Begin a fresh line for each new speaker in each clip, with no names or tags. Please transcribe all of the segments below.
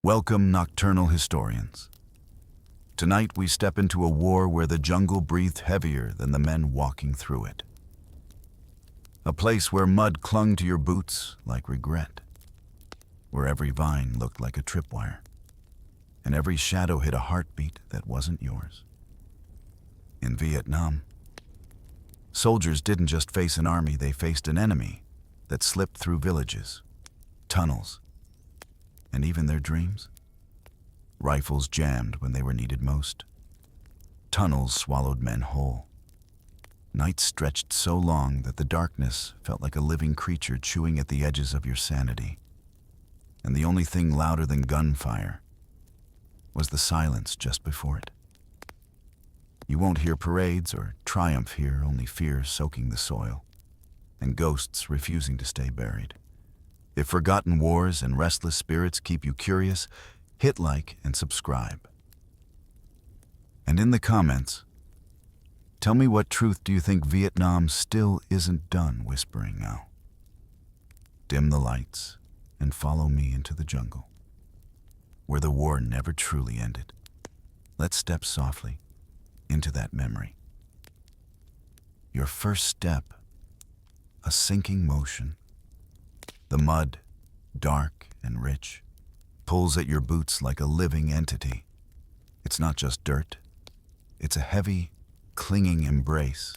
Welcome, nocturnal historians. Tonight we step into a war where the jungle breathed heavier than the men walking through it. A place where mud clung to your boots like regret, where every vine looked like a tripwire, and every shadow hid a heartbeat that wasn't yours. In Vietnam, soldiers didn't just face an army, they faced an enemy that slipped through villages, tunnels, and even their dreams. Rifles jammed when they were needed most. Tunnels swallowed men whole. Nights stretched so long that the darkness felt like a living creature chewing at the edges of your sanity. And the only thing louder than gunfire was the silence just before it. You won't hear parades or triumph here, only fear soaking the soil, and ghosts refusing to stay buried. If forgotten wars and restless spirits keep you curious, hit like and subscribe. And in the comments, tell me, what truth do you think Vietnam still isn't done whispering now? Dim the lights and follow me into the jungle, where the war never truly ended. Let's step softly into that memory. Your first step, a sinking motion. The mud, dark and rich, pulls at your boots like a living entity. It's not just dirt. It's a heavy, clinging embrace.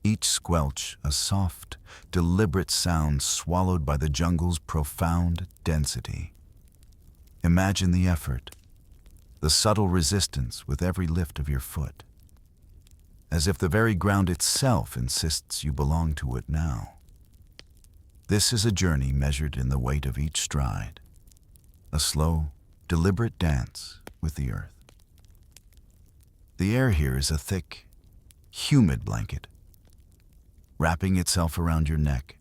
Each squelch a soft, deliberate sound swallowed by the jungle's profound density. Imagine the effort, the subtle resistance with every lift of your foot, as if the very ground itself insists you belong to it now. This is a journey measured in the weight of each stride, a slow, deliberate dance with the earth. The air here is a thick, humid blanket, wrapping itself around your neck,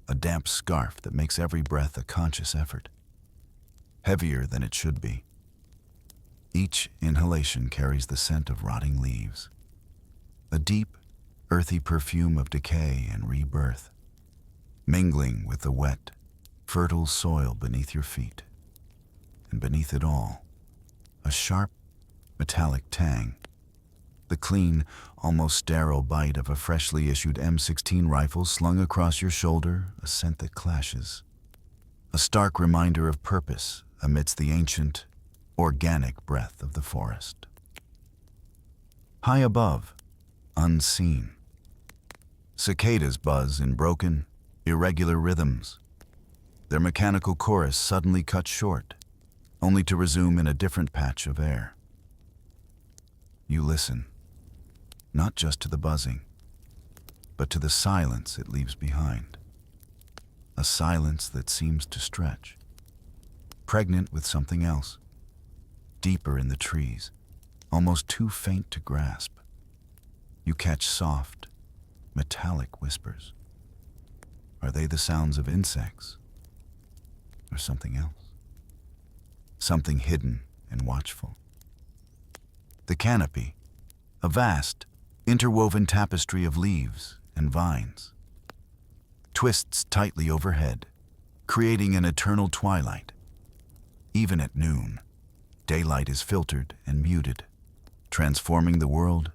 a damp scarf that makes every breath a conscious effort, heavier than it should be. Each inhalation carries the scent of rotting leaves, a deep, earthy perfume of decay and rebirth, mingling with the wet, fertile soil beneath your feet. And beneath it all, a sharp, metallic tang, the clean, almost sterile bite of a freshly issued M16 rifle slung across your shoulder, a scent that clashes. A stark reminder of purpose amidst the ancient, organic breath of the forest. High above, unseen, cicadas buzz in broken, irregular rhythms, their mechanical chorus suddenly cut short, only to resume in a different patch of air. You listen, not just to the buzzing, but to the silence it leaves behind. A silence that seems to stretch, pregnant with something else, deeper in the trees, almost too faint to grasp. You catch soft, metallic whispers. Are they the sounds of insects, or something else? Something hidden and watchful. The canopy, a vast, interwoven tapestry of leaves and vines, twists tightly overhead, creating an eternal twilight. Even at noon, daylight is filtered and muted, transforming the world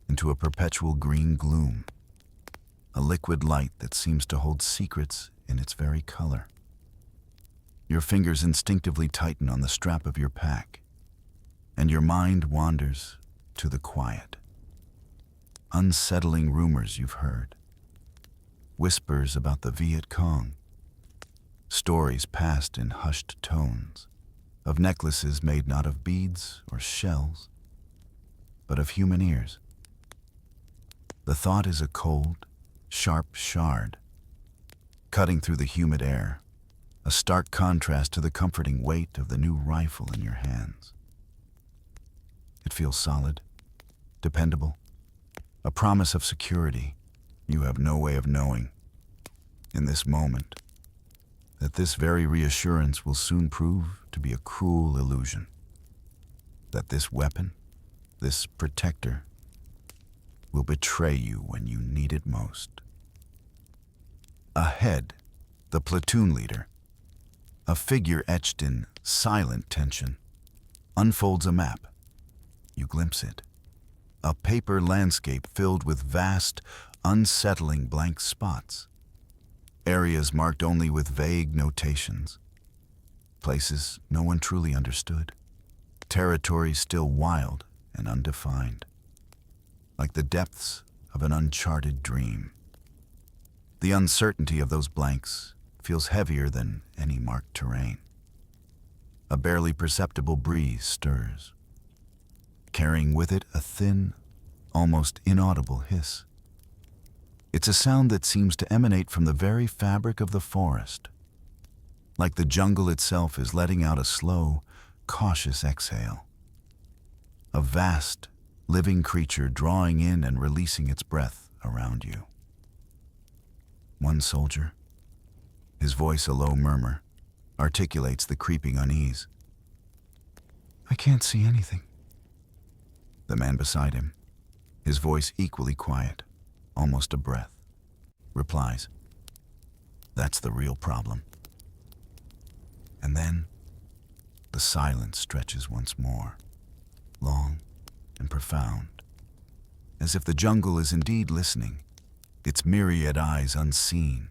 into a perpetual green gloom, a liquid light that seems to hold secrets in its very color. Your fingers instinctively tighten on the strap of your pack, and your mind wanders to the quiet. Unsettling rumors you've heard, whispers about the Viet Cong, stories passed in hushed tones of necklaces made not of beads or shells, but of human ears. The thought is a cold, sharp shard, cutting through the humid air, a stark contrast to the comforting weight of the new rifle in your hands. It feels solid, dependable, a promise of security. You have no way of knowing, in this moment, that this very reassurance will soon prove to be a cruel illusion, that this weapon, this protector, will betray you when you need it most. Ahead, the platoon leader, A figure etched in silent tension unfolds a map. You glimpse it. A paper landscape filled with vast, unsettling blank spots. Areas marked only with vague notations. Places no one truly understood. Territories still wild and undefined. Like the depths of an uncharted dream. The uncertainty of those blanks feels heavier than any marked terrain. A barely perceptible breeze stirs, carrying with it a thin, almost inaudible hiss. It's a sound that seems to emanate from the very fabric of the forest, like the jungle itself is letting out a slow, cautious exhale. A vast, living creature drawing in and releasing its breath around you. One soldier, his voice a low murmur, articulates the creeping unease. "I can't see anything." The man beside him, his voice equally quiet, almost a breath, replies, "That's the real problem." And then, the silence stretches once more, long and profound, as if the jungle is indeed listening, its myriad eyes unseen,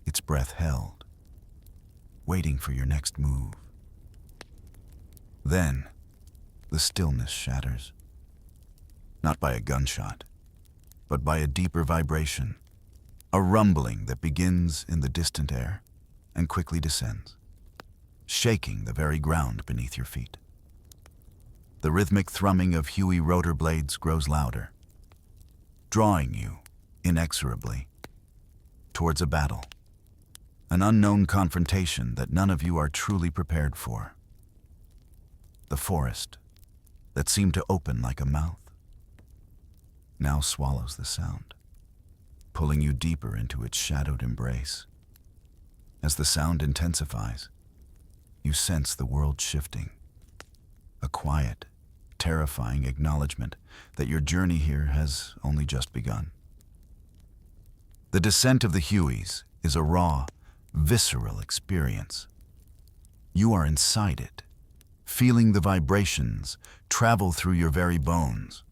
its breath held, waiting for your next move. Then, the stillness shatters, not by a gunshot, but by a deeper vibration, a rumbling that begins in the distant air and quickly descends, shaking the very ground beneath your feet. The rhythmic thrumming of Huey rotor blades grows louder, drawing you, inexorably, towards a battle, an unknown confrontation that none of you are truly prepared for. The forest, that seemed to open like a mouth, now swallows the sound, pulling you deeper into its shadowed embrace. As the sound intensifies, you sense the world shifting, a quiet, terrifying acknowledgement that your journey here has only just begun. The descent of the Hueys is a raw, visceral experience. You are inside it, feeling the vibrations travel through your very bones,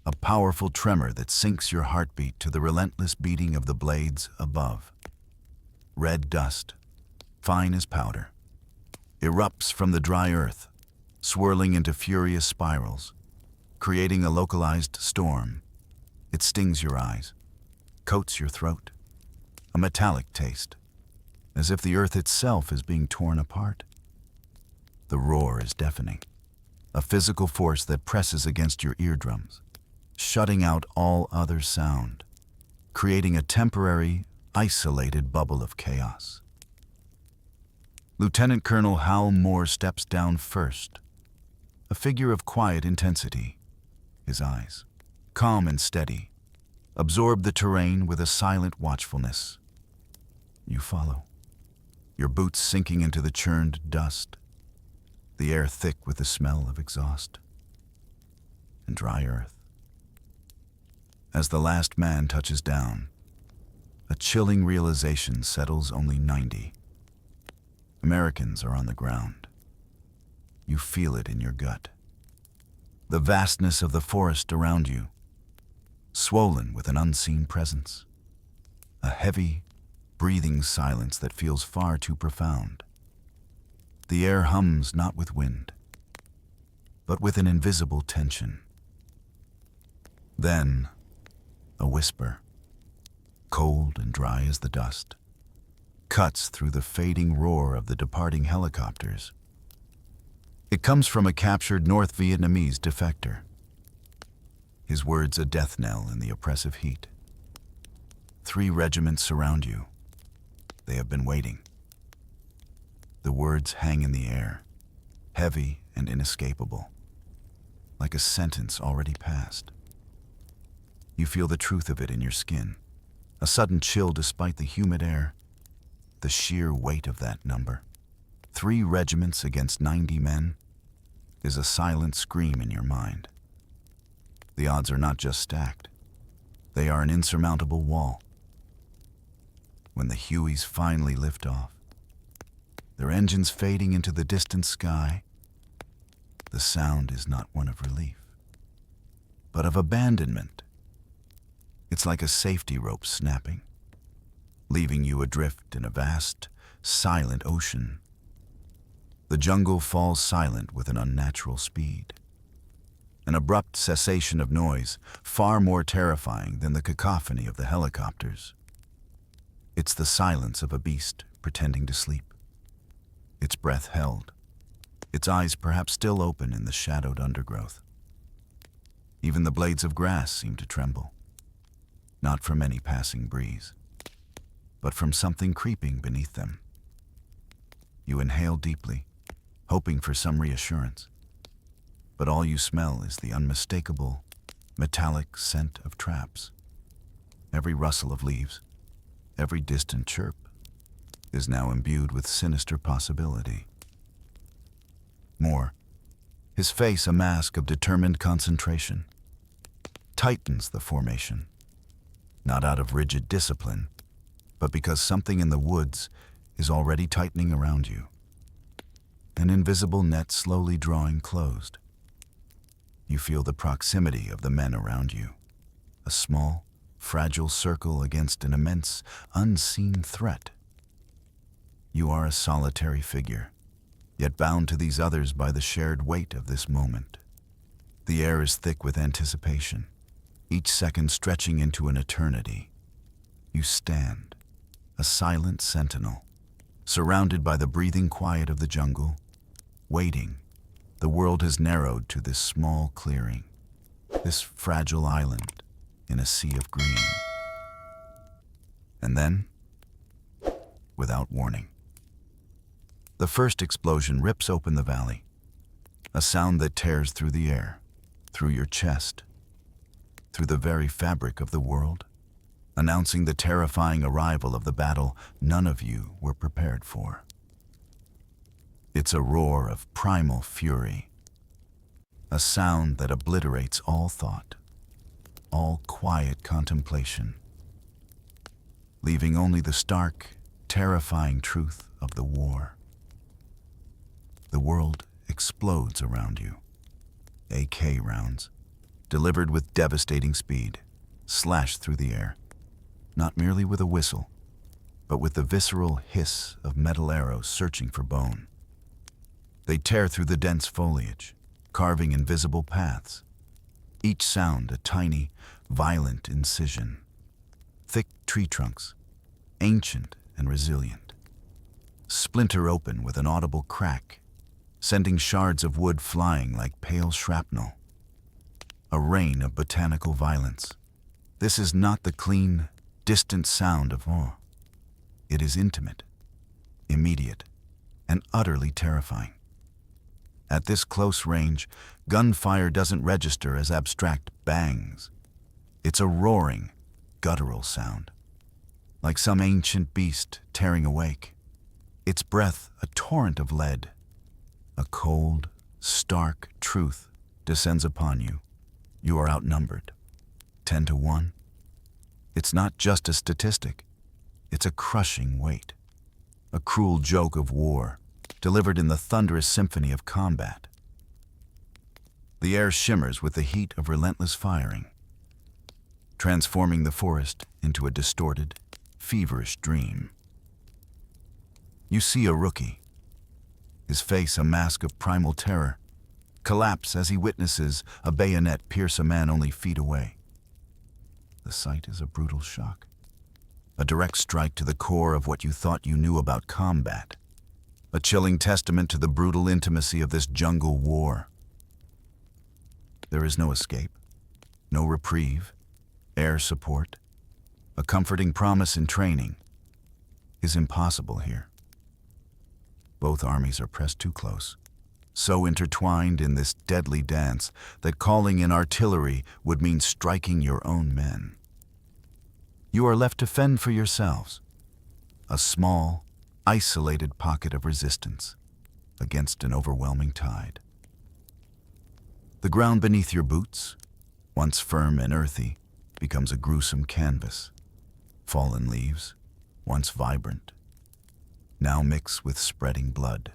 a powerful tremor that syncs your heartbeat to the relentless beating of the blades above. Red dust, fine as powder, erupts from the dry earth, swirling into furious spirals, creating a localized storm. It stings your eyes, coats your throat, a metallic taste, as if the earth itself is being torn apart. The roar is deafening, a physical force that presses against your eardrums, shutting out all other sound, creating a temporary, isolated bubble of chaos. Lieutenant Colonel Hal Moore steps down first, a figure of quiet intensity. His eyes, calm and steady, absorb the terrain with a silent watchfulness. You follow, your boots sinking into the churned dust, the air thick with the smell of exhaust and dry earth. As the last man touches down, a chilling realization settles only 90. Americans are on the ground. You feel it in your gut. The vastness of the forest around you, swollen with an unseen presence. A heavy, breathing silence that feels far too profound. The air hums not with wind, but with an invisible tension. Then, a whisper, cold and dry as the dust, cuts through the fading roar of the departing helicopters. It comes from a captured North Vietnamese defector. His words a death knell in the oppressive heat. 3 regiments surround you. They have been waiting. The words hang in the air, heavy and inescapable, like a sentence already passed. You feel the truth of it in your skin, a sudden chill despite the humid air, the sheer weight of that number. 3 regiments against 90 men is a silent scream in your mind. The odds are not just stacked. They are an insurmountable wall. When the Hueys finally lift off, their engines fading into the distant sky. The sound is not one of relief, but of abandonment. It's like a safety rope snapping, leaving you adrift in a vast, silent ocean. The jungle falls silent with an unnatural speed. An abrupt cessation of noise, far more terrifying than the cacophony of the helicopters. It's the silence of a beast pretending to sleep, its breath held, its eyes perhaps still open in the shadowed undergrowth. Even the blades of grass seem to tremble, not from any passing breeze, but from something creeping beneath them. You inhale deeply, hoping for some reassurance, but all you smell is the unmistakable, metallic scent of traps. Every rustle of leaves, every distant chirp, is now imbued with sinister possibility. More, his face a mask of determined concentration, tightens the formation, not out of rigid discipline, but because something in the woods is already tightening around you. An invisible net slowly drawing closed. You feel the proximity of the men around you, a small, fragile circle against an immense, unseen threat. You are a solitary figure, yet bound to these others by the shared weight of this moment. The air is thick with anticipation, each second stretching into an eternity. You stand, a silent sentinel, surrounded by the breathing quiet of the jungle, waiting. The world has narrowed to this small clearing, this fragile island in a sea of green. And then, without warning, the first explosion rips open the valley, a sound that tears through the air, through your chest, through the very fabric of the world, announcing the terrifying arrival of the battle none of you were prepared for. It's a roar of primal fury, a sound that obliterates all thought, all quiet contemplation, leaving only the stark, terrifying truth of the war. The world explodes around you. AK rounds, delivered with devastating speed, slash through the air, not merely with a whistle, but with the visceral hiss of metal arrows searching for bone. They tear through the dense foliage, carving invisible paths, each sound a tiny, violent incision. Thick tree trunks, ancient and resilient, splinter open with an audible crack, sending shards of wood flying like pale shrapnel. A rain of botanical violence. This is not the clean, distant sound of war. It is intimate, immediate, and utterly terrifying. At this close range, gunfire doesn't register as abstract bangs. It's a roaring, guttural sound, like some ancient beast tearing awake. Its breath a torrent of lead. A cold, stark truth descends upon you. You are outnumbered, 10 to 1. It's not just a statistic. It's a crushing weight, a cruel joke of war, delivered in the thunderous symphony of combat. The air shimmers with the heat of relentless firing, transforming the forest into a distorted, feverish dream. You see a rookie, his face a mask of primal terror, collapse as he witnesses a bayonet pierce a man only feet away. The sight is a brutal shock, a direct strike to the core of what you thought you knew about combat, a chilling testament to the brutal intimacy of this jungle war. There is no escape, no reprieve, air support. A comforting promise in training is impossible here. Both armies are pressed too close, so intertwined in this deadly dance that calling in artillery would mean striking your own men. You are left to fend for yourselves, a small, isolated pocket of resistance against an overwhelming tide. The ground beneath your boots, once firm and earthy, becomes a gruesome canvas. Fallen leaves, once vibrant, now mix with spreading blood,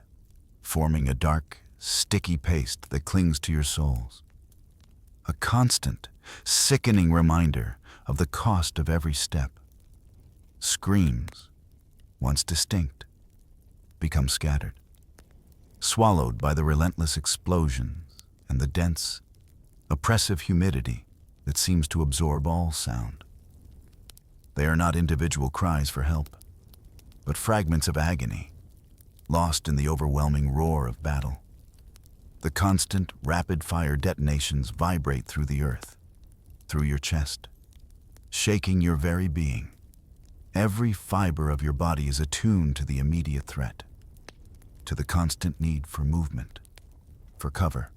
forming a dark, sticky paste that clings to your souls. A constant, sickening reminder of the cost of every step. Screams, once distinct, become scattered, swallowed by the relentless explosions and the dense, oppressive humidity that seems to absorb all sound. They are not individual cries for help, but fragments of agony, lost in the overwhelming roar of battle. The constant, rapid-fire detonations vibrate through the earth, through your chest, shaking your very being. Every fiber of your body is attuned to the immediate threat, to the constant need for movement, for cover,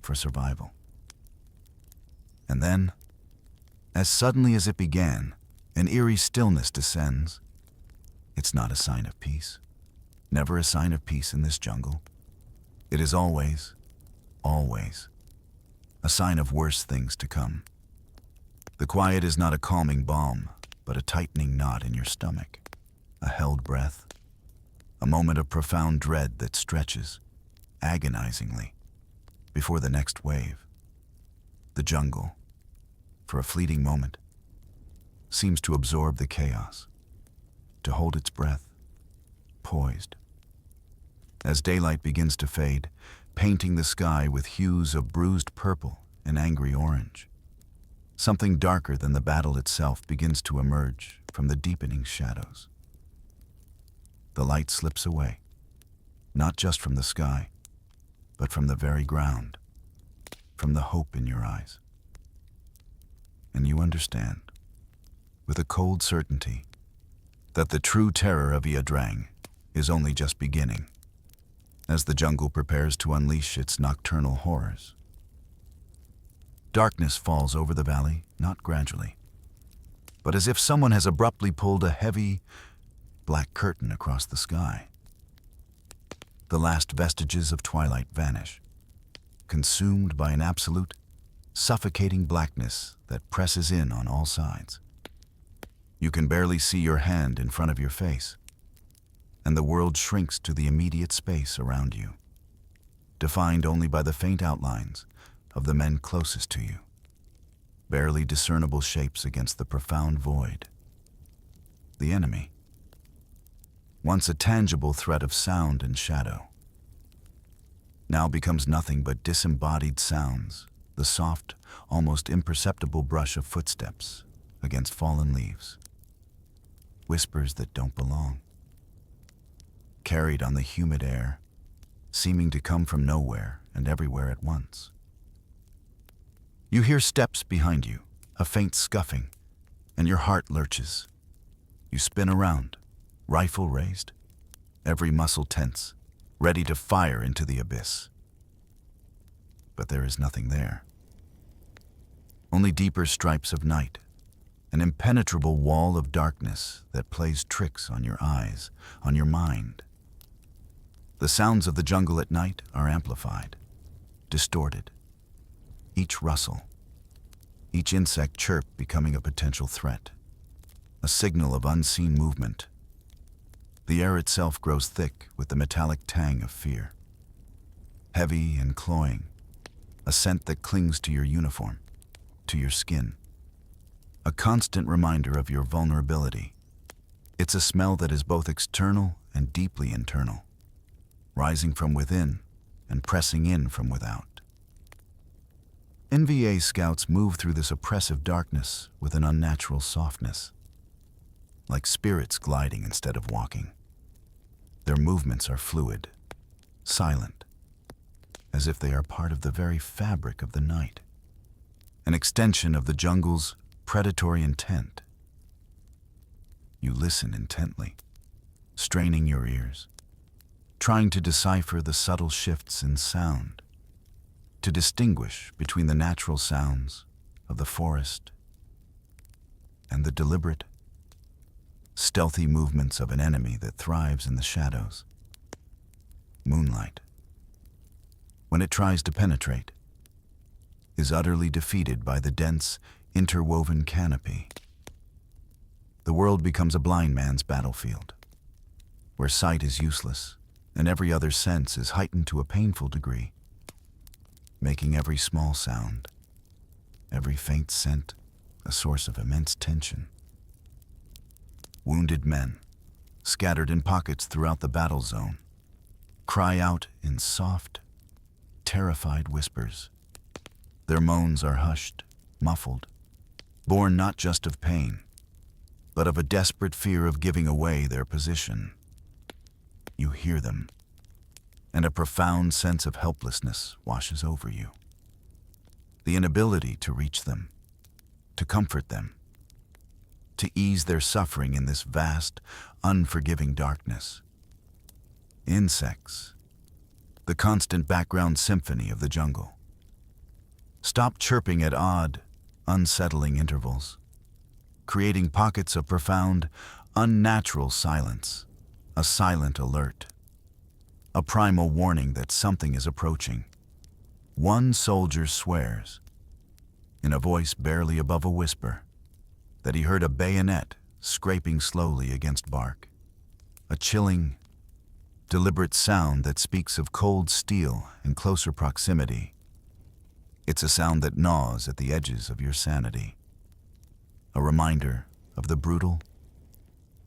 for survival. And then, as suddenly as it began, an eerie stillness descends. It's not a sign of peace, never a sign of peace in this jungle. It is always, always, a sign of worse things to come. The quiet is not a calming balm, but a tightening knot in your stomach, a held breath, a moment of profound dread that stretches, agonizingly, before the next wave. The jungle, for a fleeting moment, seems to absorb the chaos, to hold its breath, poised. As daylight begins to fade, painting the sky with hues of bruised purple and angry orange, something darker than the battle itself begins to emerge from the deepening shadows. The light slips away, not just from the sky, but from the very ground, from the hope in your eyes. And you understand, with a cold certainty, that the true terror of Iadrang is only just beginning, as the jungle prepares to unleash its nocturnal horrors. Darkness falls over the valley, not gradually, but as if someone has abruptly pulled a heavy, black curtain across the sky. The last vestiges of twilight vanish, consumed by an absolute, suffocating blackness that presses in on all sides. You can barely see your hand in front of your face, and the world shrinks to the immediate space around you, defined only by the faint outlines of the men closest to you, barely discernible shapes against the profound void. The enemy, once a tangible threat of sound and shadow, now becomes nothing but disembodied sounds, the soft, almost imperceptible brush of footsteps against fallen leaves, whispers that don't belong, carried on the humid air, seeming to come from nowhere and everywhere at once. You hear steps behind you, a faint scuffing, and your heart lurches. You spin around, rifle raised, every muscle tense, ready to fire into the abyss. But there is nothing there. Only deeper stripes of night, an impenetrable wall of darkness that plays tricks on your eyes, on your mind. The sounds of the jungle at night are amplified, distorted. Each rustle, each insect chirp becoming a potential threat, a signal of unseen movement. The air itself grows thick with the metallic tang of fear. Heavy and cloying, a scent that clings to your uniform, to your skin. A constant reminder of your vulnerability. It's a smell that is both external and deeply internal, rising from within and pressing in from without. NVA scouts move through this oppressive darkness with an unnatural softness, like spirits gliding instead of walking. Their movements are fluid, silent, as if they are part of the very fabric of the night, an extension of the jungle's predatory intent. You listen intently, straining your ears, trying to decipher the subtle shifts in sound, to distinguish between the natural sounds of the forest and the deliberate, stealthy movements of an enemy that thrives in the shadows. Moonlight, when it tries to penetrate, is utterly defeated by the dense, interwoven canopy. The world becomes a blind man's battlefield, where sight is useless and every other sense is heightened to a painful degree, making every small sound, every faint scent, a source of immense tension. Wounded men, scattered in pockets throughout the battle zone, cry out in soft, terrified whispers. Their moans are hushed, muffled, born not just of pain, but of a desperate fear of giving away their position. You hear them, and a profound sense of helplessness washes over you. The inability to reach them, to comfort them, to ease their suffering in this vast, unforgiving darkness. Insects, the constant background symphony of the jungle, stop chirping at odd, unsettling intervals, creating pockets of profound, unnatural silence, a silent alert, a primal warning that something is approaching. One soldier swears, in a voice barely above a whisper, that he heard a bayonet scraping slowly against bark, a chilling, deliberate sound that speaks of cold steel and closer proximity. It's a sound that gnaws at the edges of your sanity, a reminder of the brutal,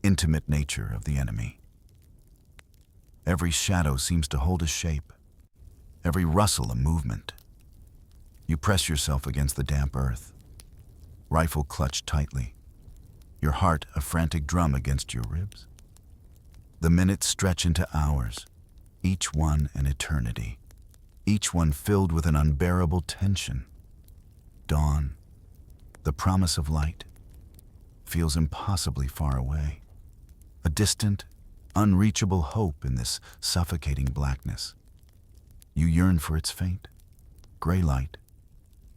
intimate nature of the enemy. Every shadow seems to hold a shape, every rustle a movement. You press yourself against the damp earth, rifle clutched tightly, your heart a frantic drum against your ribs. The minutes stretch into hours, each one an eternity, each one filled with an unbearable tension. Dawn, the promise of light, feels impossibly far away, a distant, unreachable hope in this suffocating blackness. You yearn for its faint, gray light,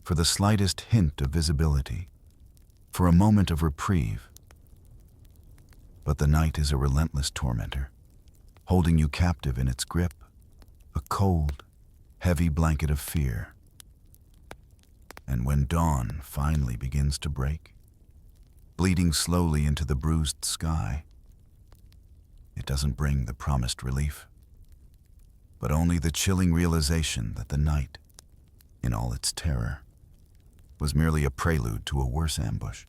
for the slightest hint of visibility, for a moment of reprieve. But the night is a relentless tormentor, holding you captive in its grip, a cold, heavy blanket of fear. And when dawn finally begins to break, bleeding slowly into the bruised sky, it doesn't bring the promised relief, but only the chilling realization that the night, in all its terror, was merely a prelude to a worse ambush,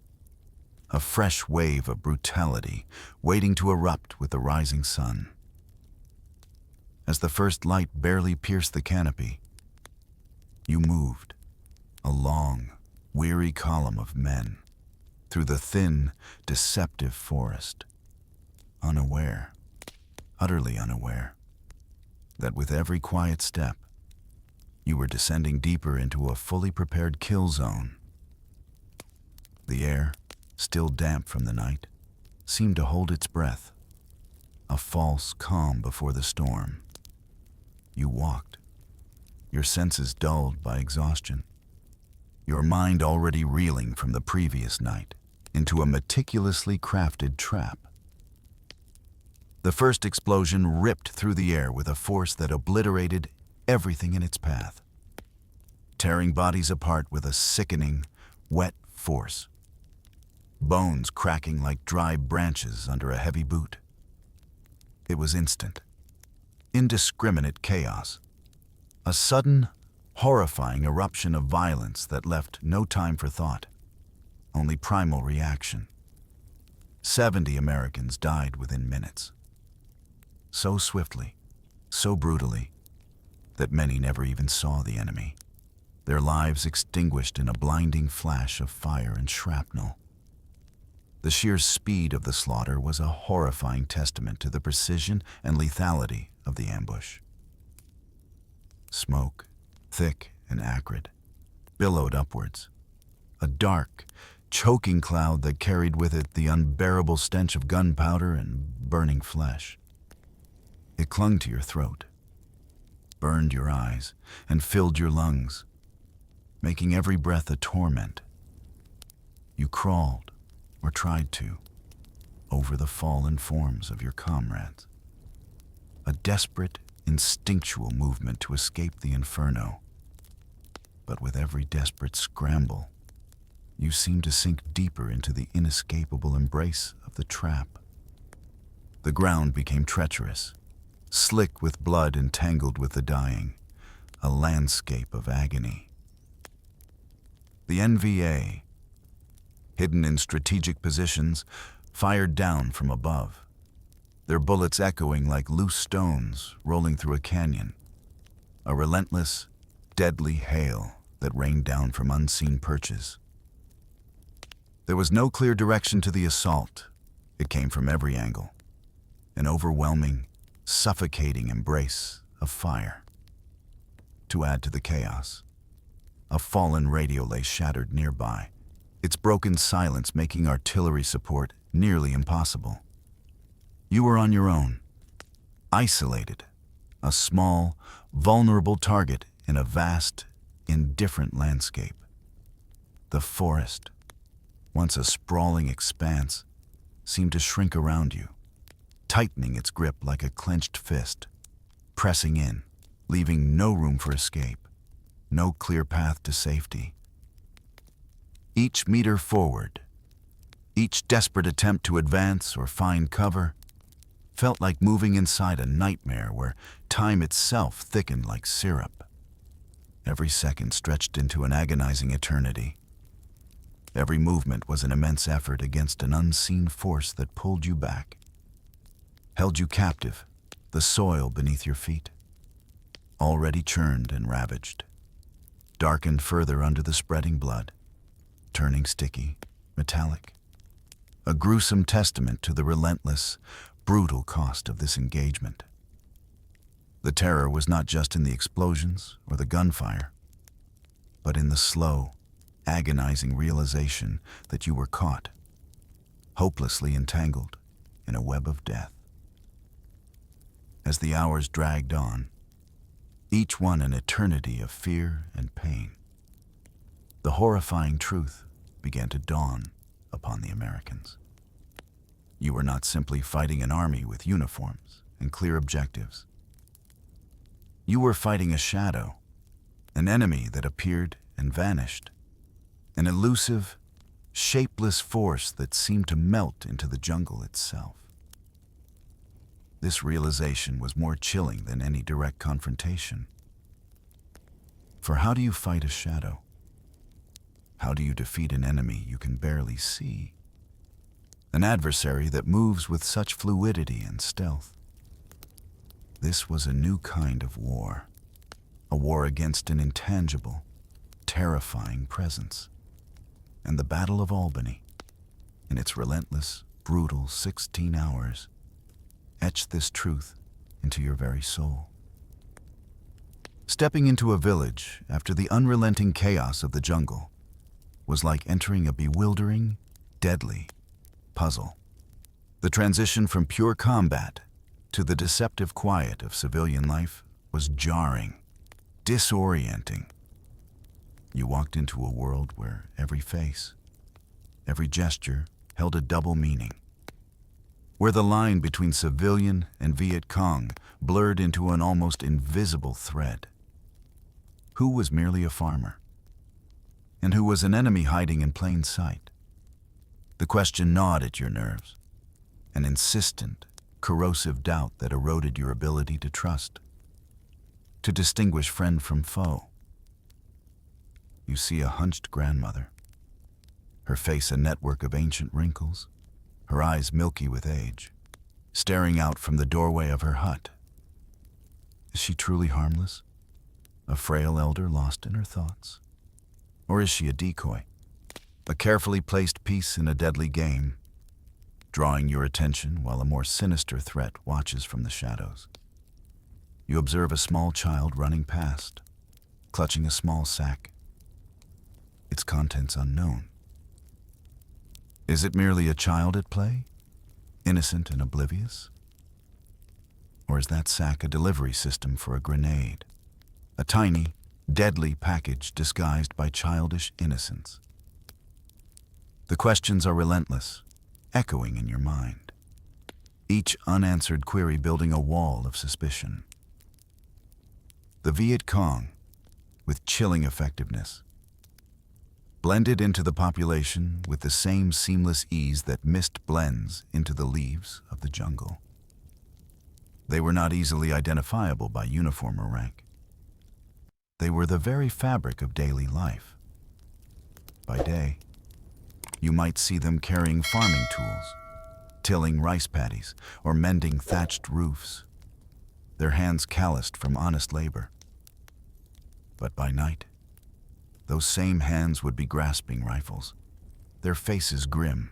a fresh wave of brutality waiting to erupt with the rising sun. As the first light barely pierced the canopy, you moved, a long, weary column of men, through the thin, deceptive forest, unaware, utterly unaware, that with every quiet step, you were descending deeper into a fully prepared kill zone. The air, still damp from the night, seemed to hold its breath, a false calm before the storm. You walked, your senses dulled by exhaustion, your mind already reeling from the previous night, into a meticulously crafted trap. The first explosion ripped through the air with a force that obliterated everything in its path, tearing bodies apart with a sickening, wet force, bones cracking like dry branches under a heavy boot. It was instant, indiscriminate chaos, a sudden, horrifying eruption of violence that left no time for thought, only primal reaction. 70 Americans died within minutes. So swiftly, so brutally, that many never even saw the enemy, their lives extinguished in a blinding flash of fire and shrapnel. The sheer speed of the slaughter was a horrifying testament to the precision and lethality of the ambush. Smoke, thick and acrid, billowed upwards, a dark, choking cloud that carried with it the unbearable stench of gunpowder and burning flesh. It clung to your throat, burned your eyes, and filled your lungs, making every breath a torment. You crawled, or tried to, over the fallen forms of your comrades. A desperate, instinctual movement to escape the inferno. But with every desperate scramble, you seemed to sink deeper into the inescapable embrace of the trap. The ground became treacherous, slick with blood entangled with the dying, a landscape of agony. The NVA, hidden in strategic positions, fired down from above, their bullets echoing like loose stones rolling through a canyon, a relentless, deadly hail that rained down from unseen perches. There was no clear direction to the assault. It came from every angle, an overwhelming, suffocating embrace of fire. To add to the chaos, a fallen radio lay shattered nearby, its broken silence making artillery support nearly impossible. You were on your own, isolated, a small, vulnerable target in a vast, indifferent landscape. The forest, once a sprawling expanse, seemed to shrink around you, tightening its grip like a clenched fist, pressing in, leaving no room for escape, no clear path to safety. Each meter forward, each desperate attempt to advance or find cover, felt like moving inside a nightmare where time itself thickened like syrup. Every second stretched into an agonizing eternity. Every movement was an immense effort against an unseen force that pulled you back, held you captive, the soil beneath your feet, already churned and ravaged, darkened further under the spreading blood, turning sticky, metallic. A gruesome testament to the relentless, brutal cost of this engagement. The terror was not just in the explosions or the gunfire, but in the slow, agonizing realization that you were caught, hopelessly entangled in a web of death. As the hours dragged on, each one an eternity of fear and pain, the horrifying truth began to dawn upon the Americans. You were not simply fighting an army with uniforms and clear objectives. You were fighting a shadow, an enemy that appeared and vanished, an elusive, shapeless force that seemed to melt into the jungle itself. This realization was more chilling than any direct confrontation. For how do you fight a shadow? How do you defeat an enemy you can barely see? An adversary that moves with such fluidity and stealth. This was a new kind of war, a war against an intangible, terrifying presence. And the Battle of Albany, in its relentless, brutal 16 hours, etched this truth into your very soul. Stepping into a village after the unrelenting chaos of the jungle was like entering a bewildering, deadly puzzle. The transition from pure combat to the deceptive quiet of civilian life was jarring, disorienting. You walked into a world where every face, every gesture held a double meaning, where the line between civilian and Viet Cong blurred into an almost invisible thread. Who was merely a farmer? And who was an enemy hiding in plain sight? The question gnawed at your nerves, an insistent, corrosive doubt that eroded your ability to trust, to distinguish friend from foe. You see a hunched grandmother, her face a network of ancient wrinkles, her eyes milky with age, staring out from the doorway of her hut. Is she truly harmless? A frail elder lost in her thoughts? Or is she a decoy, a carefully placed piece in a deadly game, drawing your attention while a more sinister threat watches from the shadows? You observe a small child running past, clutching a small sack, its contents unknown. Is it merely a child at play, innocent and oblivious? Or is that sack a delivery system for a grenade, a tiny, deadly package disguised by childish innocence? The questions are relentless, echoing in your mind, each unanswered query building a wall of suspicion. The Viet Cong, with chilling effectiveness, blended into the population with the same seamless ease that mist blends into the leaves of the jungle. They were not easily identifiable by uniform or rank. They were the very fabric of daily life. By day, you might see them carrying farming tools, tilling rice paddies, or mending thatched roofs, their hands calloused from honest labor. But by night, those same hands would be grasping rifles, their faces grim,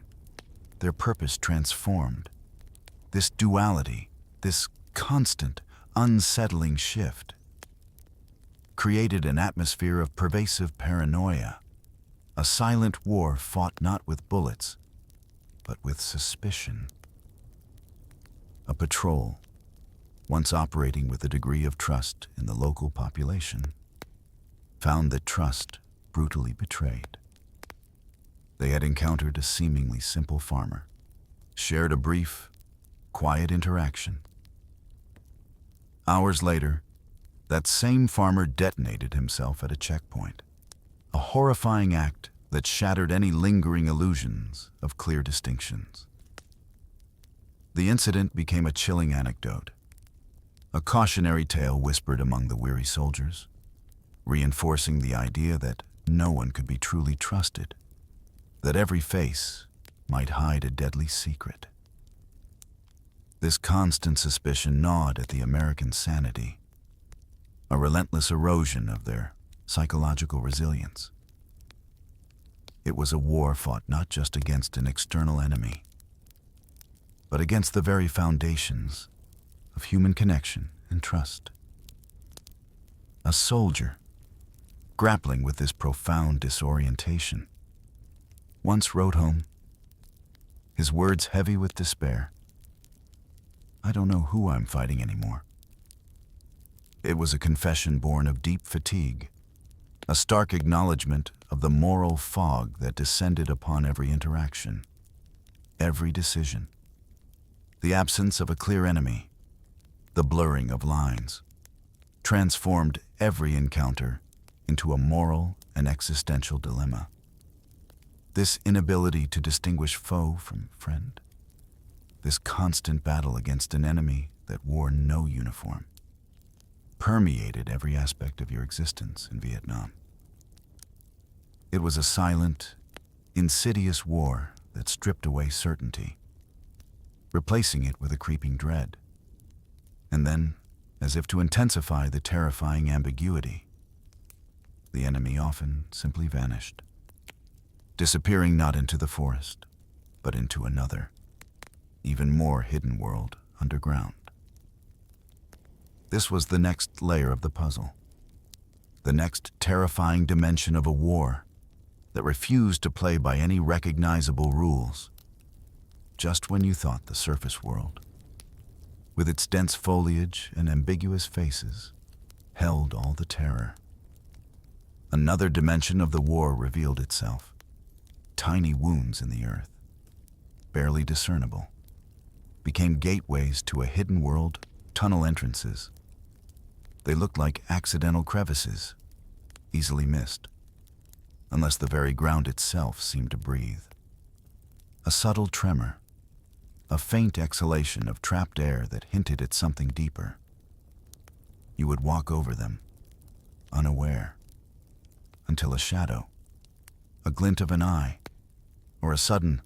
their purpose transformed. This duality, this constant, unsettling shift, created an atmosphere of pervasive paranoia, a silent war fought not with bullets, but with suspicion. A patrol, once operating with a degree of trust in the local population, found that trust brutally betrayed. They had encountered a seemingly simple farmer, shared a brief, quiet interaction. Hours later, that same farmer detonated himself at a checkpoint, a horrifying act that shattered any lingering illusions of clear distinctions. The incident became a chilling anecdote, a cautionary tale whispered among the weary soldiers, reinforcing the idea that no one could be truly trusted, that every face might hide a deadly secret. This constant suspicion gnawed at the American sanity, a relentless erosion of their psychological resilience. It was a war fought not just against an external enemy, but against the very foundations of human connection and trust. A soldier, grappling with this profound disorientation, once wrote home, his words heavy with despair, "I don't know who I'm fighting anymore." It was a confession born of deep fatigue, a stark acknowledgement of the moral fog that descended upon every interaction, every decision. The absence of a clear enemy, the blurring of lines, transformed every encounter into a moral and existential dilemma. This inability to distinguish foe from friend, this constant battle against an enemy that wore no uniform, permeated every aspect of your existence in Vietnam. It was a silent, insidious war that stripped away certainty, replacing it with a creeping dread. And then, as if to intensify the terrifying ambiguity, the enemy often simply vanished, disappearing not into the forest, but into another, even more hidden world underground. This was the next layer of the puzzle, the next terrifying dimension of a war that refused to play by any recognizable rules. Just when you thought the surface world, with its dense foliage and ambiguous faces, held all the terror, another dimension of the war revealed itself. Tiny wounds in the earth, barely discernible, became gateways to a hidden world, tunnel entrances. They looked like accidental crevices, easily missed, unless the very ground itself seemed to breathe. A subtle tremor, a faint exhalation of trapped air that hinted at something deeper. You would walk over them, unaware, until a shadow, a glint of an eye, or a sudden,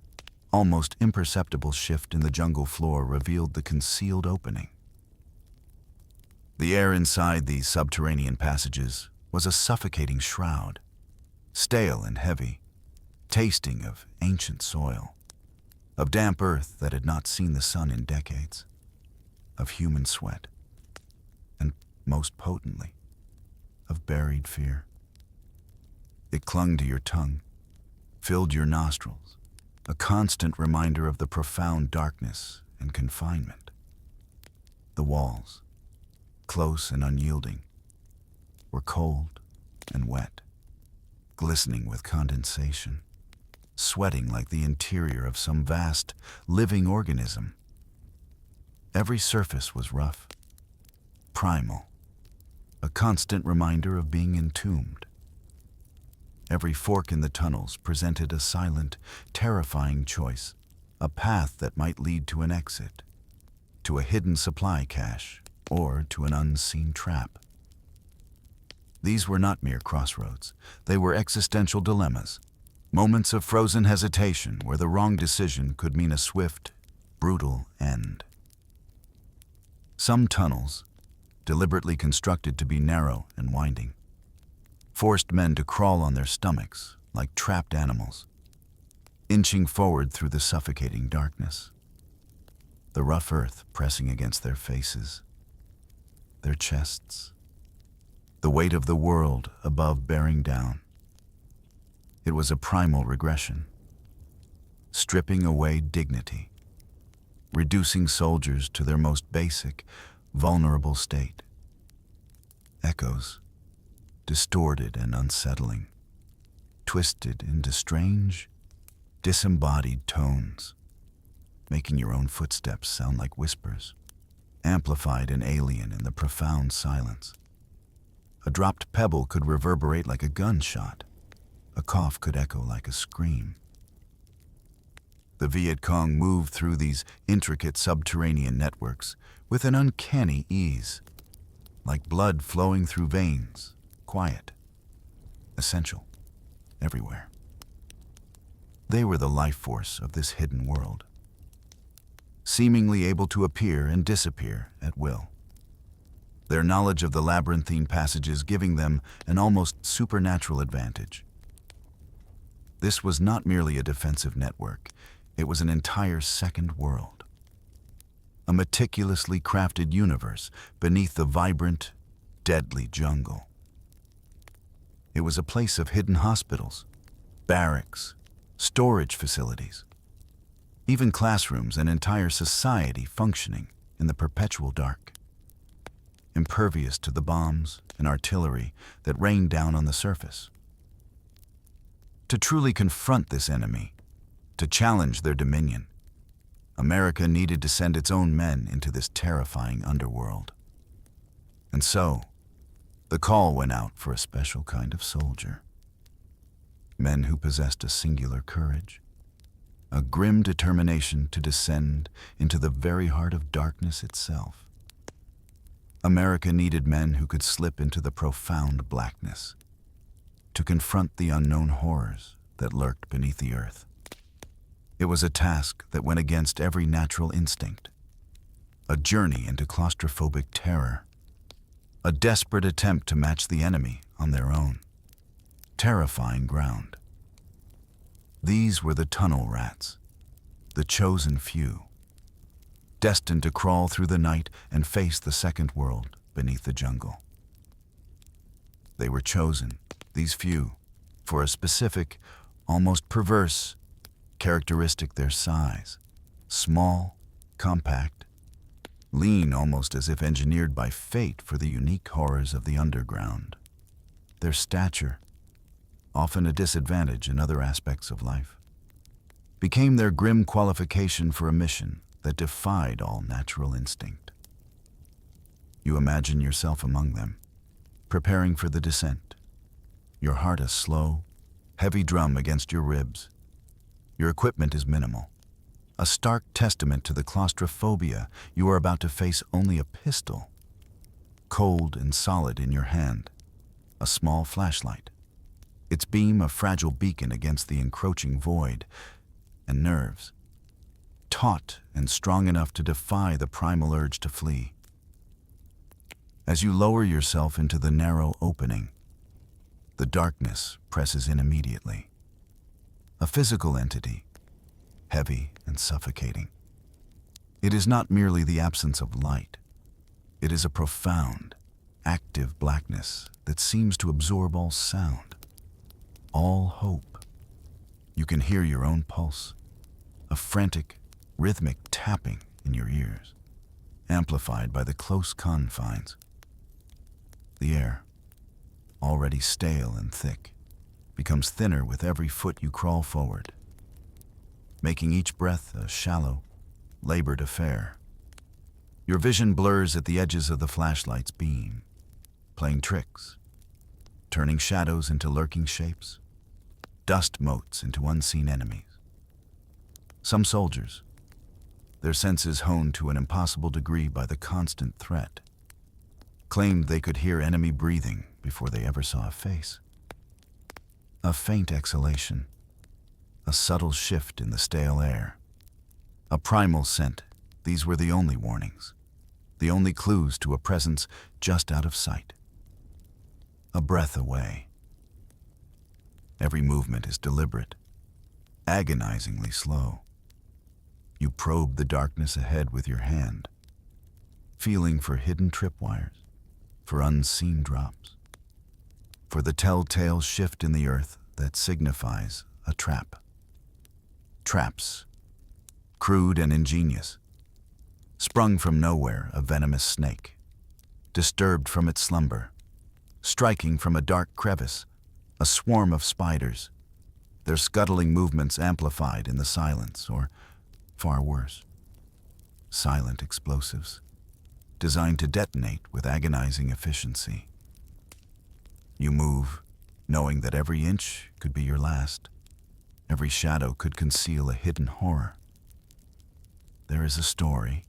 almost imperceptible shift in the jungle floor revealed the concealed opening. The air inside these subterranean passages was a suffocating shroud, stale and heavy, tasting of ancient soil, of damp earth that had not seen the sun in decades, of human sweat, and most potently, of buried fear. It clung to your tongue, filled your nostrils, a constant reminder of the profound darkness and confinement. The walls, close and unyielding, were cold and wet, glistening with condensation, sweating like the interior of some vast, living organism. Every surface was rough, primal, a constant reminder of being entombed. Every fork in the tunnels presented a silent, terrifying choice, a path that might lead to an exit, to a hidden supply cache, or to an unseen trap. These were not mere crossroads. They were existential dilemmas, moments of frozen hesitation where the wrong decision could mean a swift, brutal end. Some tunnels, deliberately constructed to be narrow and winding, forced men to crawl on their stomachs like trapped animals, inching forward through the suffocating darkness, the rough earth pressing against their faces, their chests, the weight of the world above bearing down. It was a primal regression, stripping away dignity, reducing soldiers to their most basic, vulnerable state. Echoes, distorted and unsettling, twisted into strange, disembodied tones, making your own footsteps sound like whispers, amplified and alien in the profound silence. A dropped pebble could reverberate like a gunshot. A cough could echo like a scream. The Viet Cong moved through these intricate subterranean networks with an uncanny ease, like blood flowing through veins, quiet, essential, everywhere. They were the life force of this hidden world, seemingly able to appear and disappear at will. Their knowledge of the labyrinthine passages giving them an almost supernatural advantage. This was not merely a defensive network, it was an entire second world. A meticulously crafted universe beneath the vibrant, deadly jungle. It was a place of hidden hospitals, barracks, storage facilities, even classrooms and entire society functioning in the perpetual dark, impervious to the bombs and artillery that rained down on the surface. To truly confront this enemy, to challenge their dominion, America needed to send its own men into this terrifying underworld. And so, the call went out for a special kind of soldier. Men who possessed a singular courage, a grim determination to descend into the very heart of darkness itself. America needed men who could slip into the profound blackness, to confront the unknown horrors that lurked beneath the earth. It was a task that went against every natural instinct, a journey into claustrophobic terror, a desperate attempt to match the enemy on their own, terrifying ground. These were the tunnel rats, the chosen few, destined to crawl through the night and face the second world beneath the jungle. They were chosen, these few, for a specific, almost perverse, characteristic: their size. Small, compact, lean almost as if engineered by fate for the unique horrors of the underground. Their stature, often a disadvantage in other aspects of life, became their grim qualification for a mission that defied all natural instinct. You imagine yourself among them, preparing for the descent, your heart a slow, heavy drum against your ribs. Your equipment is minimal, a stark testament to the claustrophobia you are about to face. Only a pistol, cold and solid in your hand, a small flashlight, its beam a fragile beacon against the encroaching void, and nerves, taut and strong enough to defy the primal urge to flee. As you lower yourself into the narrow opening, the darkness presses in immediately. A physical entity, heavy and suffocating. It is not merely the absence of light. It is a profound, active blackness that seems to absorb all sound, all hope. You can hear your own pulse, a frantic, rhythmic tapping in your ears, amplified by the close confines. The air, already stale and thick, becomes thinner with every foot you crawl forward, making each breath a shallow, labored affair. Your vision blurs at the edges of the flashlight's beam, playing tricks, turning shadows into lurking shapes, dust motes into unseen enemies. Some soldiers, their senses honed to an impossible degree by the constant threat, claimed they could hear enemy breathing before they ever saw a face. A faint exhalation, a subtle shift in the stale air, a primal scent, these were the only warnings, the only clues to a presence just out of sight. A breath away. Every movement is deliberate, agonizingly slow. You probe the darkness ahead with your hand, feeling for hidden tripwires, for unseen drops, for the telltale shift in the earth that signifies a trap. Traps, crude and ingenious, sprung from nowhere, a venomous snake, disturbed from its slumber, striking from a dark crevice, a swarm of spiders, their scuttling movements amplified in the silence, or far worse, silent explosives, designed to detonate with agonizing efficiency. You move, knowing that every inch could be your last. Every shadow could conceal a hidden horror. There is a story,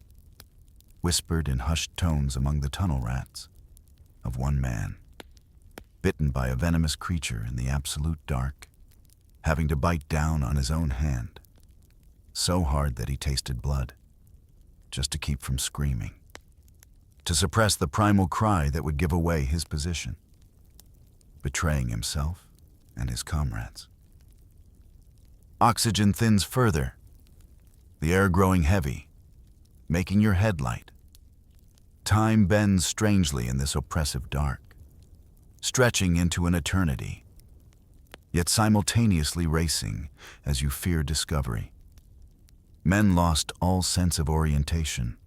whispered in hushed tones among the tunnel rats, of one man, bitten by a venomous creature in the absolute dark, having to bite down on his own hand, so hard that he tasted blood, just to keep from screaming, to suppress the primal cry that would give away his position, betraying himself and his comrades. Oxygen thins further, the air growing heavy, making your head light. Time bends strangely in this oppressive dark, stretching into an eternity, yet simultaneously racing as you fear discovery. Men lost all sense of orientation,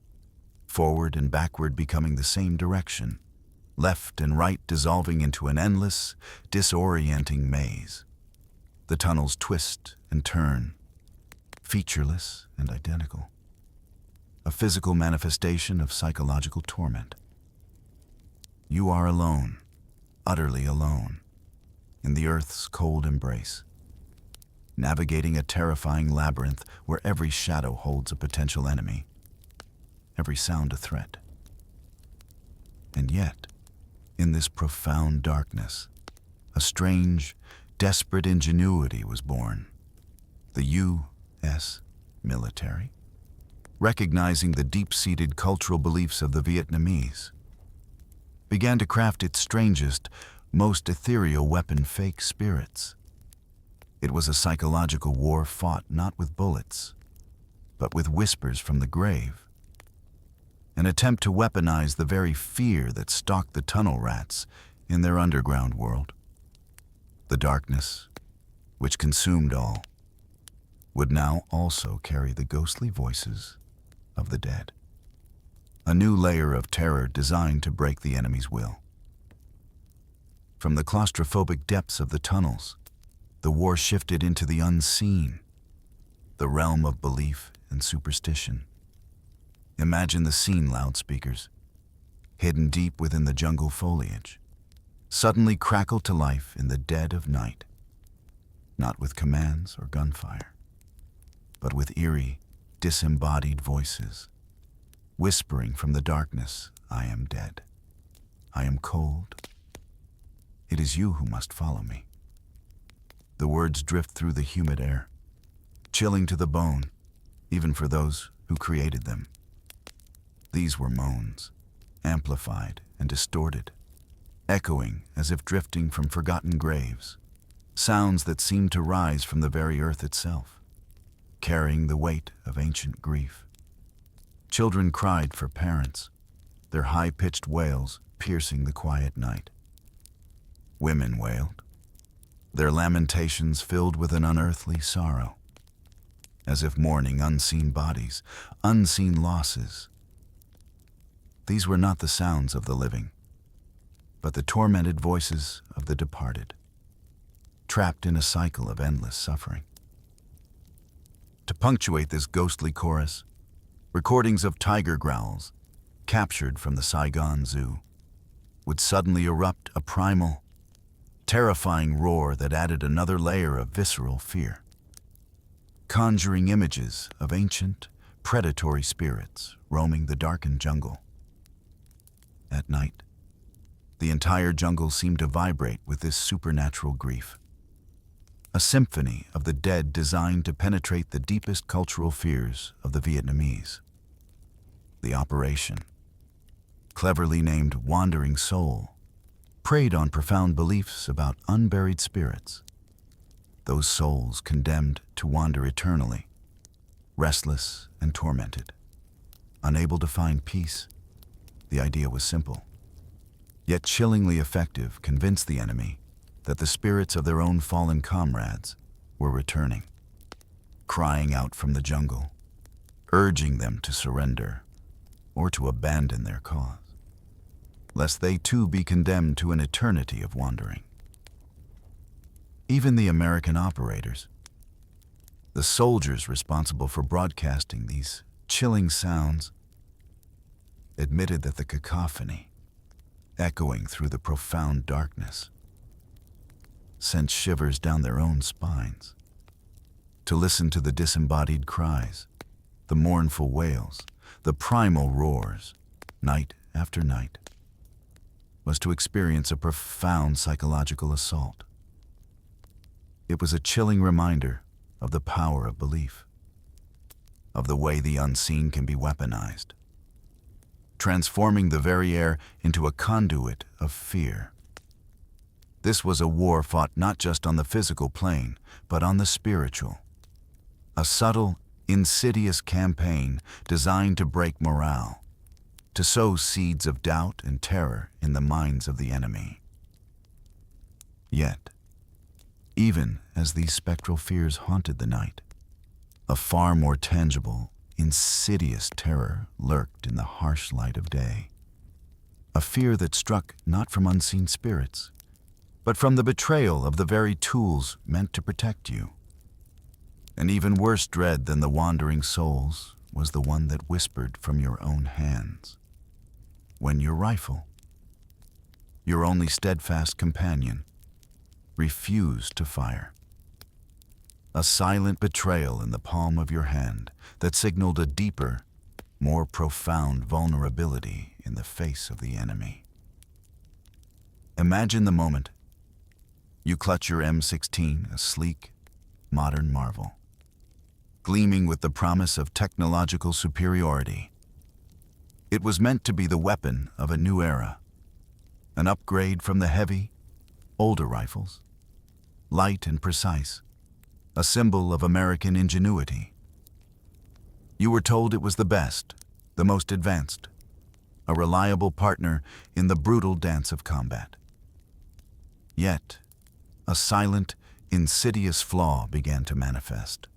forward and backward becoming the same direction, left and right dissolving into an endless, disorienting maze. The tunnels twist and turn, featureless and identical, a physical manifestation of psychological torment. You are alone, utterly alone, in the earth's cold embrace, navigating a terrifying labyrinth where every shadow holds a potential enemy, every sound a threat. And yet, in this profound darkness, a strange, desperate ingenuity was born. The U.S. military, recognizing the deep-seated cultural beliefs of the Vietnamese, began to craft its strangest, most ethereal weapon, fake spirits. It was a psychological war fought not with bullets, but with whispers from the grave. An attempt to weaponize the very fear that stalked the tunnel rats in their underground world. The darkness, which consumed all, would now also carry the ghostly voices of the dead. A new layer of terror designed to break the enemy's will. From the claustrophobic depths of the tunnels, the war shifted into the unseen, the realm of belief and superstition. Imagine the scene: loudspeakers, hidden deep within the jungle foliage, suddenly crackled to life in the dead of night, not with commands or gunfire, but with eerie, disembodied voices, whispering from the darkness, "I am dead. I am cold. It is you who must follow me." The words drift through the humid air, chilling to the bone, even for those who created them. These were moans, amplified and distorted, echoing as if drifting from forgotten graves, sounds that seemed to rise from the very earth itself, carrying the weight of ancient grief. Children cried for parents, their high-pitched wails piercing the quiet night. Women wailed, their lamentations filled with an unearthly sorrow, as if mourning unseen bodies, unseen losses. These were not the sounds of the living, but the tormented voices of the departed, trapped in a cycle of endless suffering. To punctuate this ghostly chorus, recordings of tiger growls, captured from the Saigon Zoo, would suddenly erupt, a primal, terrifying roar that added another layer of visceral fear, conjuring images of ancient, predatory spirits roaming the darkened jungle. At night, the entire jungle seemed to vibrate with this supernatural grief. A symphony of the dead designed to penetrate the deepest cultural fears of the Vietnamese. The operation, cleverly named Wandering Soul, preyed on profound beliefs about unburied spirits, those souls condemned to wander eternally, restless and tormented. Unable to find peace, the idea was simple, yet chillingly effective, convince the enemy that the spirits of their own fallen comrades were returning, crying out from the jungle, urging them to surrender or to abandon their cause, lest they too be condemned to an eternity of wandering. Even the American operators, the soldiers responsible for broadcasting these chilling sounds, admitted that the cacophony, echoing through the profound darkness, sent shivers down their own spines. To listen to the disembodied cries, the mournful wails, the primal roars, night after night, was to experience a profound psychological assault. It was a chilling reminder of the power of belief, of the way the unseen can be weaponized, transforming the very air into a conduit of fear. This was a war fought not just on the physical plane, but on the spiritual. A subtle, insidious campaign designed to break morale, to sow seeds of doubt and terror in the minds of the enemy. Yet, even as these spectral fears haunted the night, a far more tangible, insidious terror lurked in the harsh light of day. A fear that struck not from unseen spirits, but from the betrayal of the very tools meant to protect you. An even worse dread than the wandering souls was the one that whispered from your own hands, when your rifle, your only steadfast companion, refused to fire. A silent betrayal in the palm of your hand that signaled a deeper, more profound vulnerability in the face of the enemy. Imagine the moment. You clutch your M16, a sleek, modern marvel, gleaming with the promise of technological superiority. It was meant to be the weapon of a new era, an upgrade from the heavy, older rifles, light and precise, a symbol of American ingenuity. You were told it was the best, the most advanced, a reliable partner in the brutal dance of combat. Yet, a silent, insidious flaw began to manifest.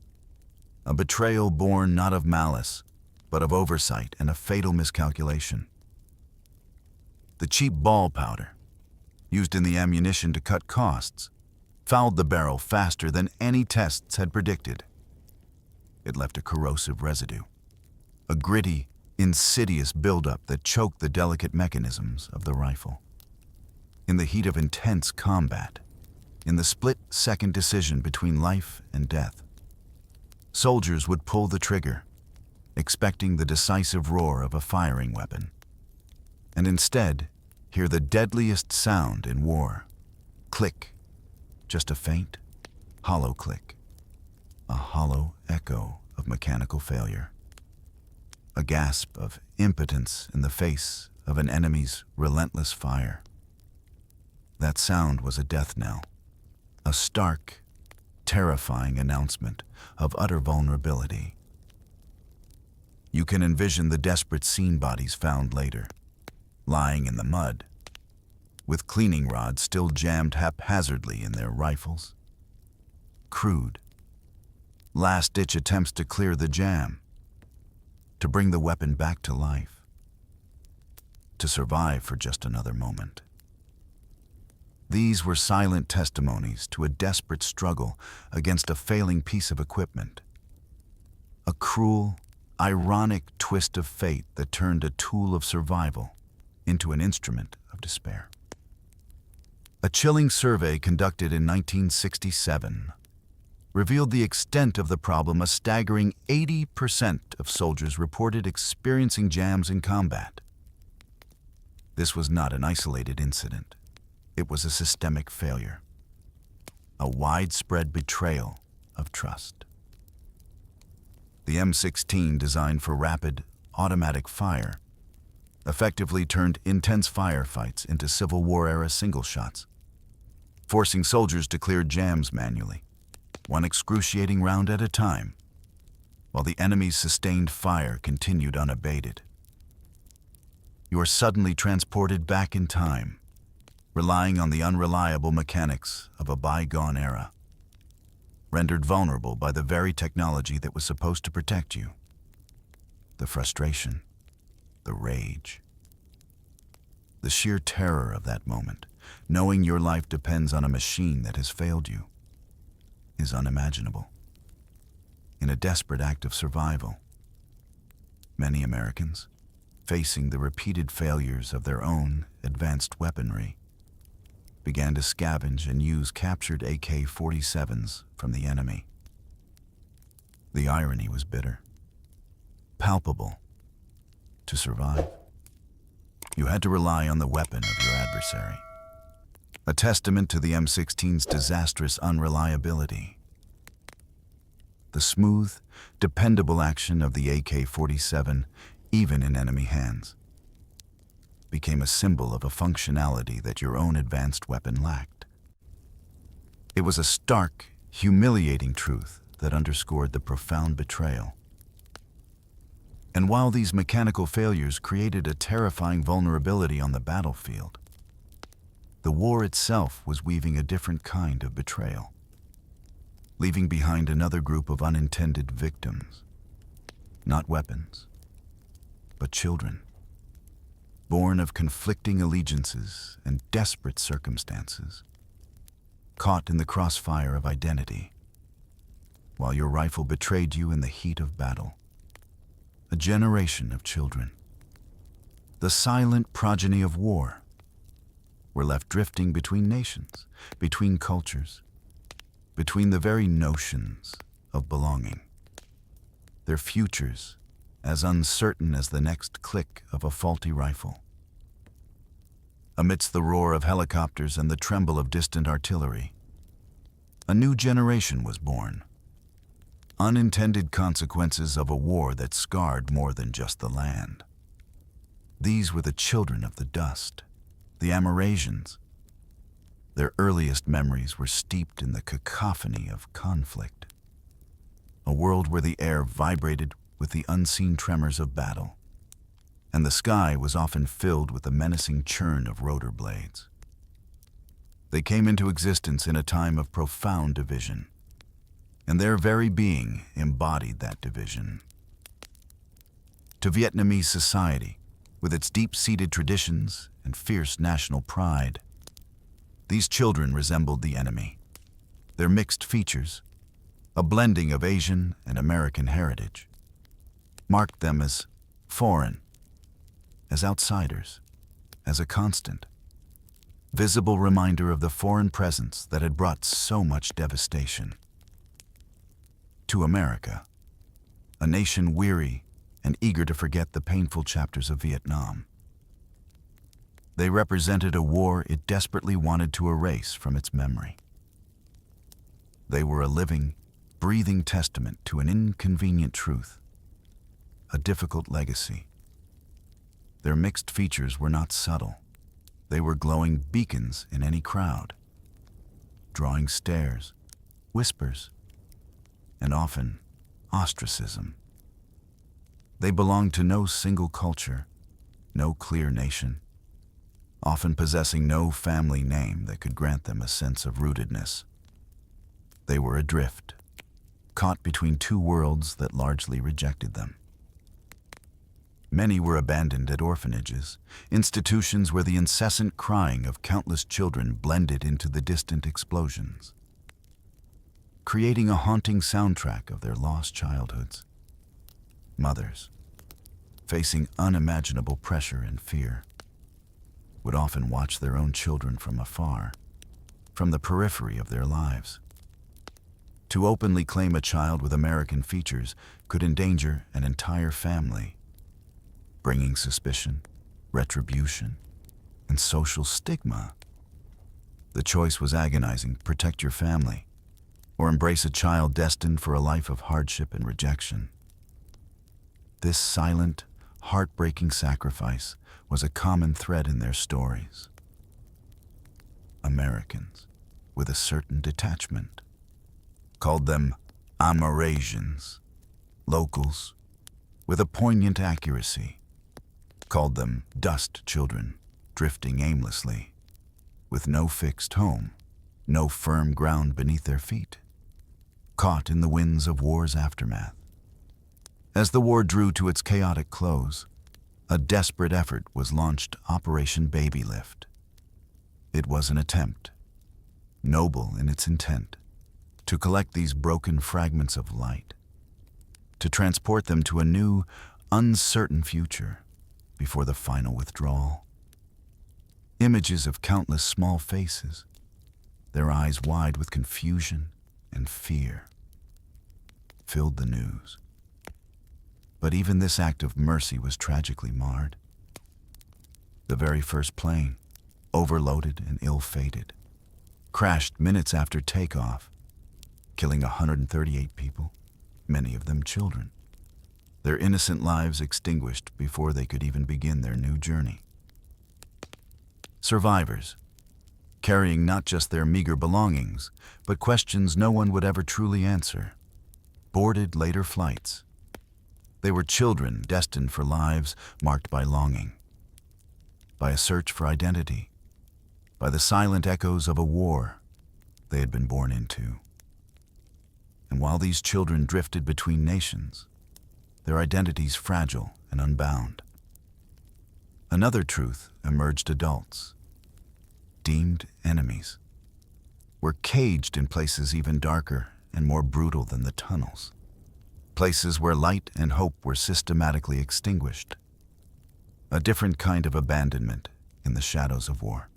A betrayal born not of malice, but of oversight and a fatal miscalculation. The cheap ball powder, used in the ammunition to cut costs, fouled the barrel faster than any tests had predicted. It left a corrosive residue, a gritty, insidious buildup that choked the delicate mechanisms of the rifle. In the heat of intense combat, in the split-second decision between life and death, soldiers would pull the trigger, expecting the decisive roar of a firing weapon, and instead hear the deadliest sound in war: click, just a faint, hollow click, a hollow echo of mechanical failure, a gasp of impotence in the face of an enemy's relentless fire. That sound was a death knell, a stark, terrifying announcement of utter vulnerability. You can envision the desperate scene bodies found later, lying in the mud, with cleaning rods still jammed haphazardly in their rifles. Crude, last-ditch attempts to clear the jam, to bring the weapon back to life, to survive for just another moment. These were silent testimonies to a desperate struggle against a failing piece of equipment, a cruel, ironic twist of fate that turned a tool of survival into an instrument of despair. A chilling survey conducted in 1967 revealed the extent of the problem. A staggering 80% of soldiers reported experiencing jams in combat. This was not an isolated incident. It was a systemic failure, a widespread betrayal of trust. The M16, designed for rapid, automatic fire, effectively turned intense firefights into Civil War-era single shots, forcing soldiers to clear jams manually, one excruciating round at a time, while the enemy's sustained fire continued unabated. You are suddenly transported back in time, relying on the unreliable mechanics of a bygone era, rendered vulnerable by the very technology that was supposed to protect you. The frustration, the rage, the sheer terror of that moment, knowing your life depends on a machine that has failed you, is unimaginable. In a desperate act of survival, many Americans, facing the repeated failures of their own advanced weaponry, began to scavenge and use captured AK-47s from the enemy. The irony was bitter, palpable. To survive, you had to rely on the weapon of your adversary, a testament to the M16's disastrous unreliability. The smooth, dependable action of the AK-47, even in enemy hands, became a symbol of a functionality that your own advanced weapon lacked. It was a stark, humiliating truth that underscored the profound betrayal. And while these mechanical failures created a terrifying vulnerability on the battlefield, the war itself was weaving a different kind of betrayal, leaving behind another group of unintended victims. Not weapons, but children, born of conflicting allegiances and desperate circumstances, caught in the crossfire of identity, while your rifle betrayed you in the heat of battle. A generation of children, the silent progeny of war, were left drifting between nations, between cultures, between the very notions of belonging. Their futures as uncertain as the next click of a faulty rifle. Amidst the roar of helicopters and the tremble of distant artillery, a new generation was born. Unintended consequences of a war that scarred more than just the land. These were the children of the dust, the Amerasians. Their earliest memories were steeped in the cacophony of conflict, a world where the air vibrated with the unseen tremors of battle, and the sky was often filled with the menacing churn of rotor blades. They came into existence in a time of profound division, and their very being embodied that division. To Vietnamese society, with its deep-seated traditions and fierce national pride, these children resembled the enemy. Their mixed features, a blending of Asian and American heritage, marked them as foreign, as outsiders, as a constant, visible reminder of the foreign presence that had brought so much devastation. To America, a nation weary and eager to forget the painful chapters of Vietnam, they represented a war it desperately wanted to erase from its memory. They were a living, breathing testament to an inconvenient truth, a difficult legacy. Their mixed features were not subtle. They were glowing beacons in any crowd, drawing stares, whispers, and often ostracism. They belonged to no single culture, no clear nation, often possessing no family name that could grant them a sense of rootedness. They were adrift, caught between two worlds that largely rejected them. Many were abandoned at orphanages, institutions where the incessant crying of countless children blended into the distant explosions, creating a haunting soundtrack of their lost childhoods. Mothers, facing unimaginable pressure and fear, would often watch their own children from afar, from the periphery of their lives. To openly claim a child with American features could endanger an entire family, bringing suspicion, retribution, and social stigma. The choice was agonizing: protect your family, or embrace a child destined for a life of hardship and rejection. This silent, heartbreaking sacrifice was a common thread in their stories. Americans, with a certain detachment, called them Amerasians. Locals, with a poignant accuracy, called them dust children, drifting aimlessly, with no fixed home, no firm ground beneath their feet, caught in the winds of war's aftermath. As the war drew to its chaotic close, a desperate effort was launched, Operation Baby Lift. It was an attempt, noble in its intent, to collect these broken fragments of light, to transport them to a new, uncertain future before the final withdrawal. Images of countless small faces, their eyes wide with confusion and fear, filled the news. But even this act of mercy was tragically marred. The very first plane, overloaded and ill-fated, crashed minutes after takeoff, killing 138 people, many of them children, their innocent lives extinguished before they could even begin their new journey. Survivors, carrying not just their meager belongings, but questions no one would ever truly answer, boarded later flights. They were children destined for lives marked by longing, by a search for identity, by the silent echoes of a war they had been born into. And while these children drifted between nations, their identities fragile and unbound, another truth emerged: adults, deemed enemies, were caged in places even darker and more brutal than the tunnels, places where light and hope were systematically extinguished, a different kind of abandonment in the shadows of war.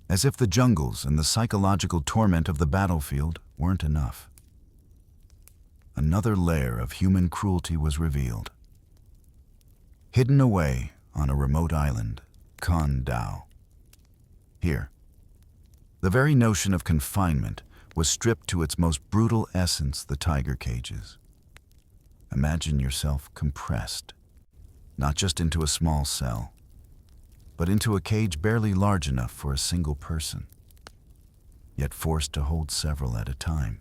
As if the jungles and the psychological torment of the battlefield weren't enough, another layer of human cruelty was revealed. Hidden away on a remote island, Con Dao. Here, the very notion of confinement was stripped to its most brutal essence: the tiger cages. Imagine yourself compressed, not just into a small cell, but into a cage barely large enough for a single person, yet forced to hold several at a time.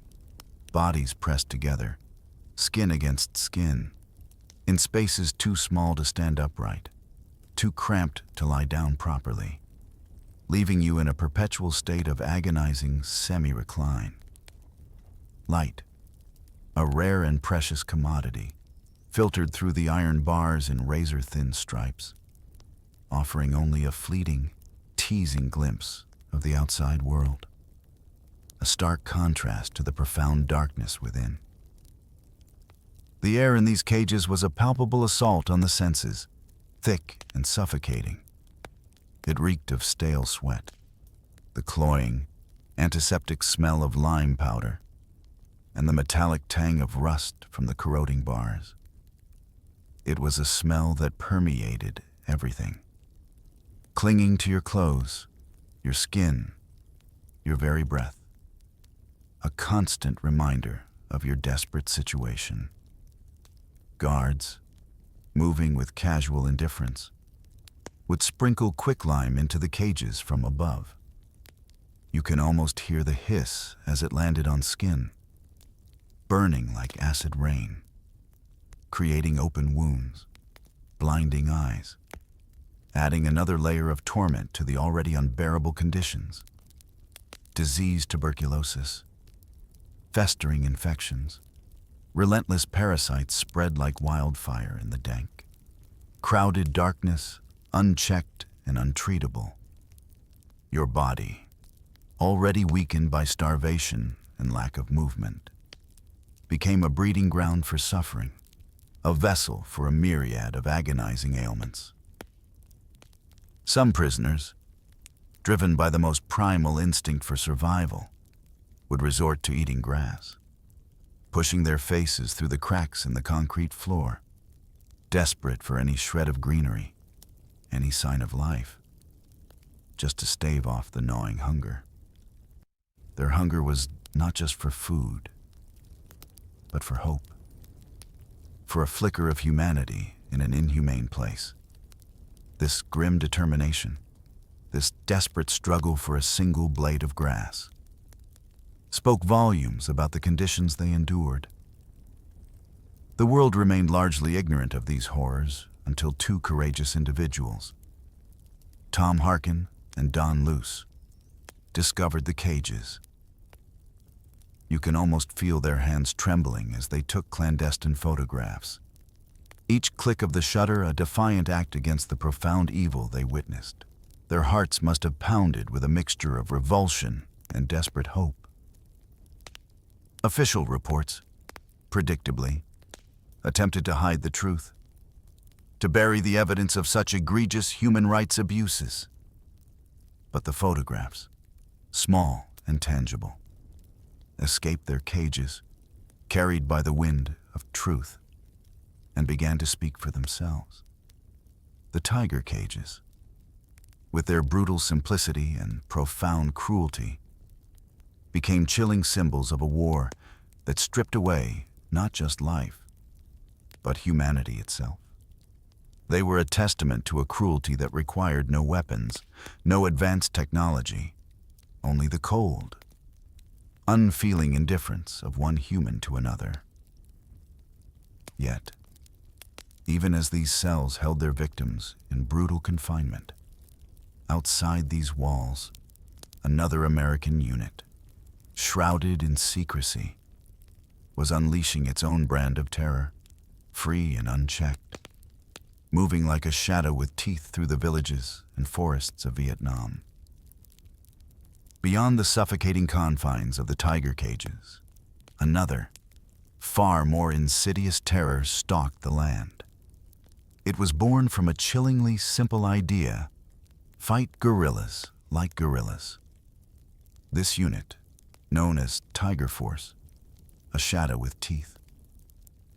Bodies pressed together, skin against skin, in spaces too small to stand upright, too cramped to lie down properly, leaving you in a perpetual state of agonizing semi-recline. Light, a rare and precious commodity, filtered through the iron bars in razor-thin stripes, offering only a fleeting, teasing glimpse of the outside world, a stark contrast to the profound darkness within. The air in these cages was a palpable assault on the senses, thick and suffocating. It reeked of stale sweat, the cloying, antiseptic smell of lime powder, and the metallic tang of rust from the corroding bars. It was a smell that permeated everything, clinging to your clothes, your skin, your very breath, a constant reminder of your desperate situation. Guards, moving with casual indifference, would sprinkle quicklime into the cages from above. You can almost hear the hiss as it landed on skin, burning like acid rain, creating open wounds, blinding eyes, adding another layer of torment to the already unbearable conditions. Disease, tuberculosis, festering infections, relentless parasites spread like wildfire in the dank. Crowded darkness, unchecked and untreatable. Your body, already weakened by starvation and lack of movement, became a breeding ground for suffering, a vessel for a myriad of agonizing ailments. Some prisoners, driven by the most primal instinct for survival, would resort to eating grass, pushing their faces through the cracks in the concrete floor, desperate for any shred of greenery, any sign of life, just to stave off the gnawing hunger. Their hunger was not just for food, but for hope, for a flicker of humanity in an inhumane place. This grim determination, this desperate struggle for a single blade of grass, spoke volumes about the conditions they endured. The world remained largely ignorant of these horrors until two courageous individuals, Tom Harkin and Don Luce, discovered the cages. You can almost feel their hands trembling as they took clandestine photographs, each click of the shutter a defiant act against the profound evil they witnessed. Their hearts must have pounded with a mixture of revulsion and desperate hope. Official reports, predictably, attempted to hide the truth, to bury the evidence of such egregious human rights abuses. But the photographs, small and tangible, escaped their cages, carried by the wind of truth, and began to speak for themselves. The tiger cages, with their brutal simplicity and profound cruelty, became chilling symbols of a war that stripped away not just life, but humanity itself. They were a testament to a cruelty that required no weapons, no advanced technology, only the cold, unfeeling indifference of one human to another. Yet, even as these cells held their victims in brutal confinement, outside these walls, another American unit, shrouded in secrecy, was unleashing its own brand of terror, free and unchecked, moving like a shadow with teeth through the villages and forests of Vietnam. Beyond the suffocating confines of the tiger cages, another, far more insidious terror stalked the land. It was born from a chillingly simple idea: fight guerrillas like guerrillas. This unit, known as Tiger Force, a shadow with teeth,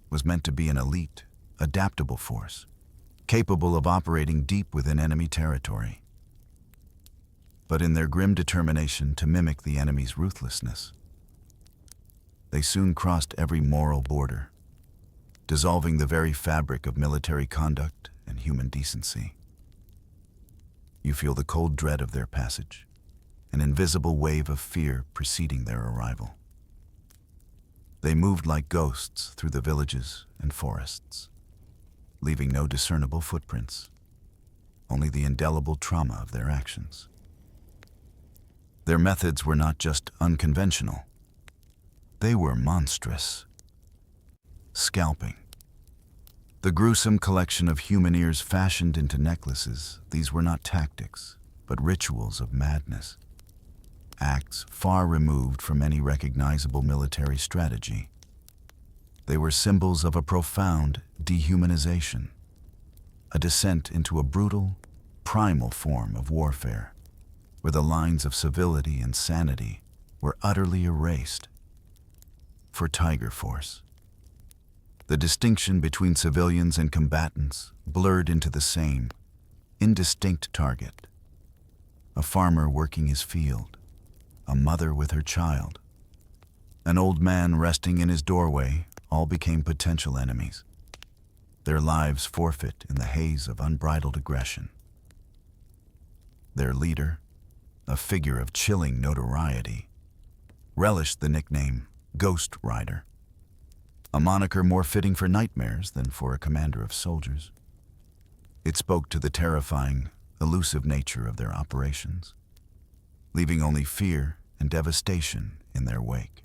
was meant to be an elite, adaptable force, capable of operating deep within enemy territory. But in their grim determination to mimic the enemy's ruthlessness, they soon crossed every moral border, dissolving the very fabric of military conduct and human decency. You feel the cold dread of their passage, an invisible wave of fear preceding their arrival. They moved like ghosts through the villages and forests, leaving no discernible footprints, only the indelible trauma of their actions. Their methods were not just unconventional, they were monstrous. Scalping. The gruesome collection of human ears fashioned into necklaces, these were not tactics, but rituals of madness. Acts far removed from any recognizable military strategy. They were symbols of a profound dehumanization, a descent into a brutal, primal form of warfare, where the lines of civility and sanity were utterly erased. For Tiger Force, the distinction between civilians and combatants blurred into the same, indistinct target: a farmer working his field, a mother with her child, an old man resting in his doorway, all became potential enemies, their lives forfeit in the haze of unbridled aggression. Their leader, a figure of chilling notoriety, relished the nickname Ghost Rider, a moniker more fitting for nightmares than for a commander of soldiers. It spoke to the terrifying, elusive nature of their operations, leaving only fear and devastation in their wake.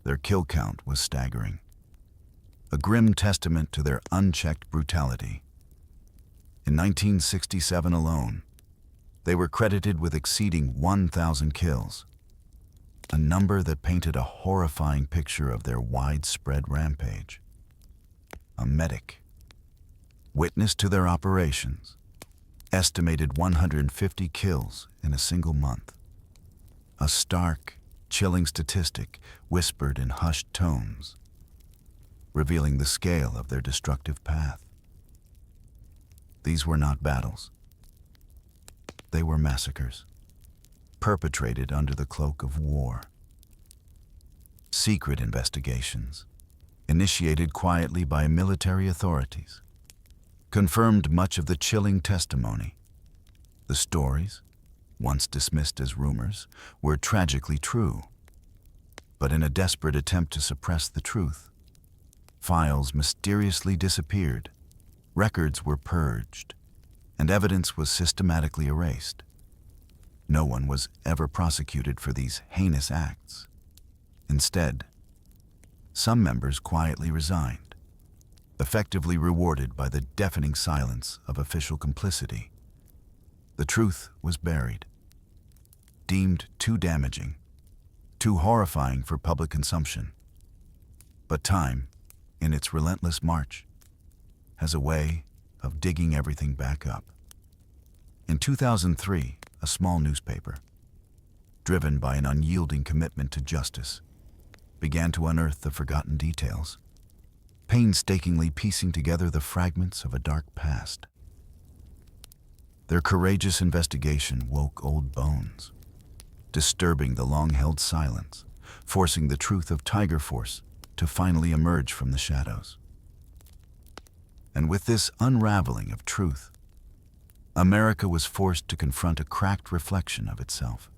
Their kill count was staggering, a grim testament to their unchecked brutality. In 1967 alone, they were credited with exceeding 1,000 kills, a number that painted a horrifying picture of their widespread rampage. A medic, witness to their operations, estimated 150 kills in a single month. A stark, chilling statistic whispered in hushed tones, revealing the scale of their destructive path. These were not battles. They were massacres, perpetrated under the cloak of war. Secret investigations, initiated quietly by military authorities, confirmed much of the chilling testimony. The stories, once dismissed as rumors, were tragically true. But in a desperate attempt to suppress the truth, files mysteriously disappeared, records were purged, and evidence was systematically erased. No one was ever prosecuted for these heinous acts. Instead, some members quietly resigned, effectively rewarded by the deafening silence of official complicity. The truth was buried, deemed too damaging, too horrifying for public consumption. But time, in its relentless march, has a way of digging everything back up. In 2003, a small newspaper, driven by an unyielding commitment to justice, began to unearth the forgotten details, painstakingly piecing together the fragments of a dark past. Their courageous investigation woke old bones, disturbing the long-held silence, forcing the truth of Tiger Force to finally emerge from the shadows. And with this unraveling of truth, America was forced to confront a cracked reflection of itself.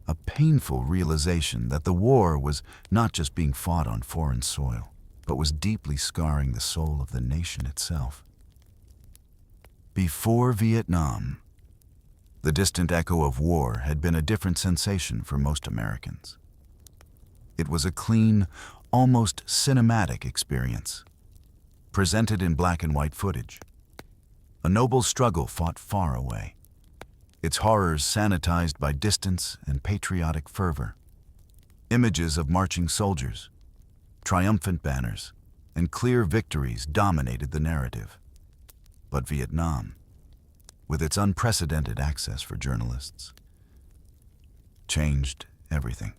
A painful realization that the war was not just being fought on foreign soil, but was deeply scarring the soul of the nation itself. Before Vietnam, the distant echo of war had been a different sensation for most Americans. It was a clean, almost cinematic experience, presented in black and white footage. A noble struggle fought far away, its horrors sanitized by distance and patriotic fervor. Images of marching soldiers, triumphant banners, and clear victories dominated the narrative. But Vietnam, with its unprecedented access for journalists, changed everything.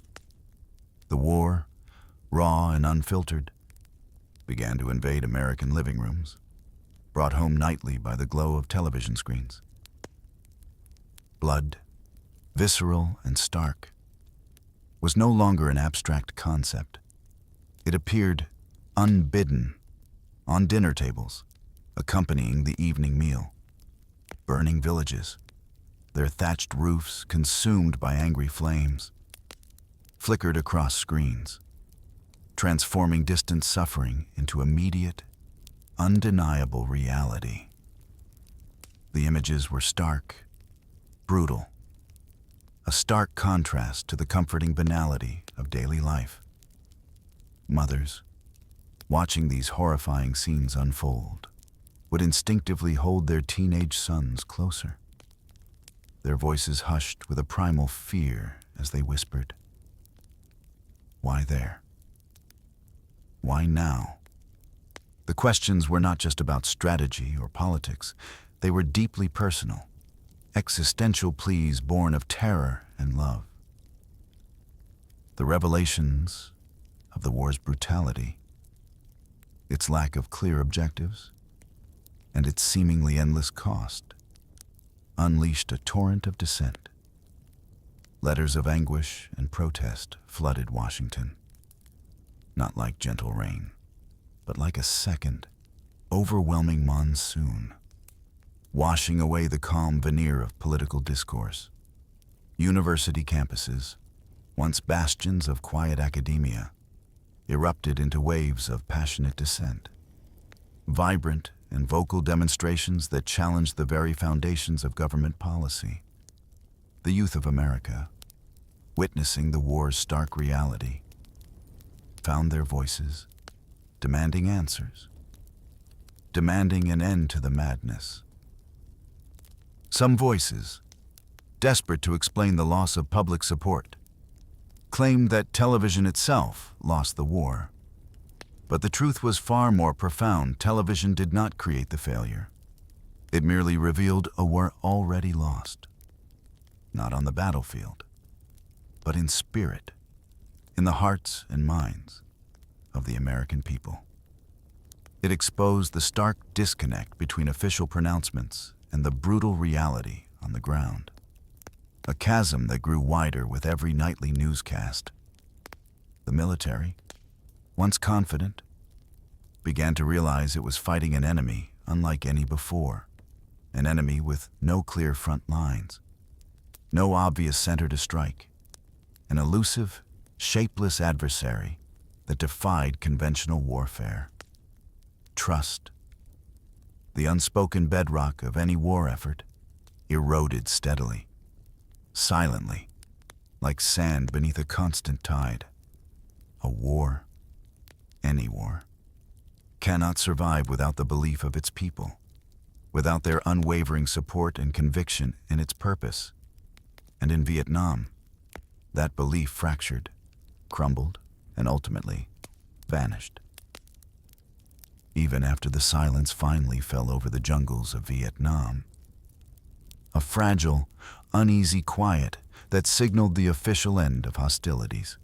The war, raw and unfiltered, began to invade American living rooms, brought home nightly by the glow of television screens. Blood, visceral and stark, was no longer an abstract concept. It appeared unbidden on dinner tables, accompanying the evening meal. Burning villages, their thatched roofs consumed by angry flames, flickered across screens, transforming distant suffering into immediate, undeniable reality. The images were stark, brutal, a stark contrast to the comforting banality of daily life. Mothers, watching these horrifying scenes unfold, would instinctively hold their teenage sons closer, their voices hushed with a primal fear as they whispered, "Why there? Why now?" The questions were not just about strategy or politics. They were deeply personal, existential pleas born of terror and love. The revelations of the war's brutality, its lack of clear objectives, and its seemingly endless cost, unleashed a torrent of dissent. Letters of anguish and protest flooded Washington, not like gentle rain, but like a second, overwhelming monsoon, washing away the calm veneer of political discourse. University campuses, once bastions of quiet academia, erupted into waves of passionate dissent. Vibrant and vocal demonstrations that challenged the very foundations of government policy. The youth of America, witnessing the war's stark reality, found their voices, demanding answers, demanding an end to the madness. Some voices, desperate to explain the loss of public support, claimed that television itself lost the war. But the truth was far more profound. Television did not create the failure. It merely revealed a war already lost, not on the battlefield, but in spirit, in the hearts and minds of the American people. It exposed the stark disconnect between official pronouncements and the brutal reality on the ground, a chasm that grew wider with every nightly newscast. The military, once confident, began to realize it was fighting an enemy unlike any before, an enemy with no clear front lines, no obvious center to strike, an elusive, shapeless adversary that defied conventional warfare. Trust, the unspoken bedrock of any war effort, eroded steadily, silently, like sand beneath a constant tide. A war, any war, cannot survive without the belief of its people, without their unwavering support and conviction in its purpose. And in Vietnam, that belief fractured, crumbled, and ultimately vanished. Even after the silence finally fell over the jungles of Vietnam, a fragile, uneasy quiet that signaled the official end of hostilities.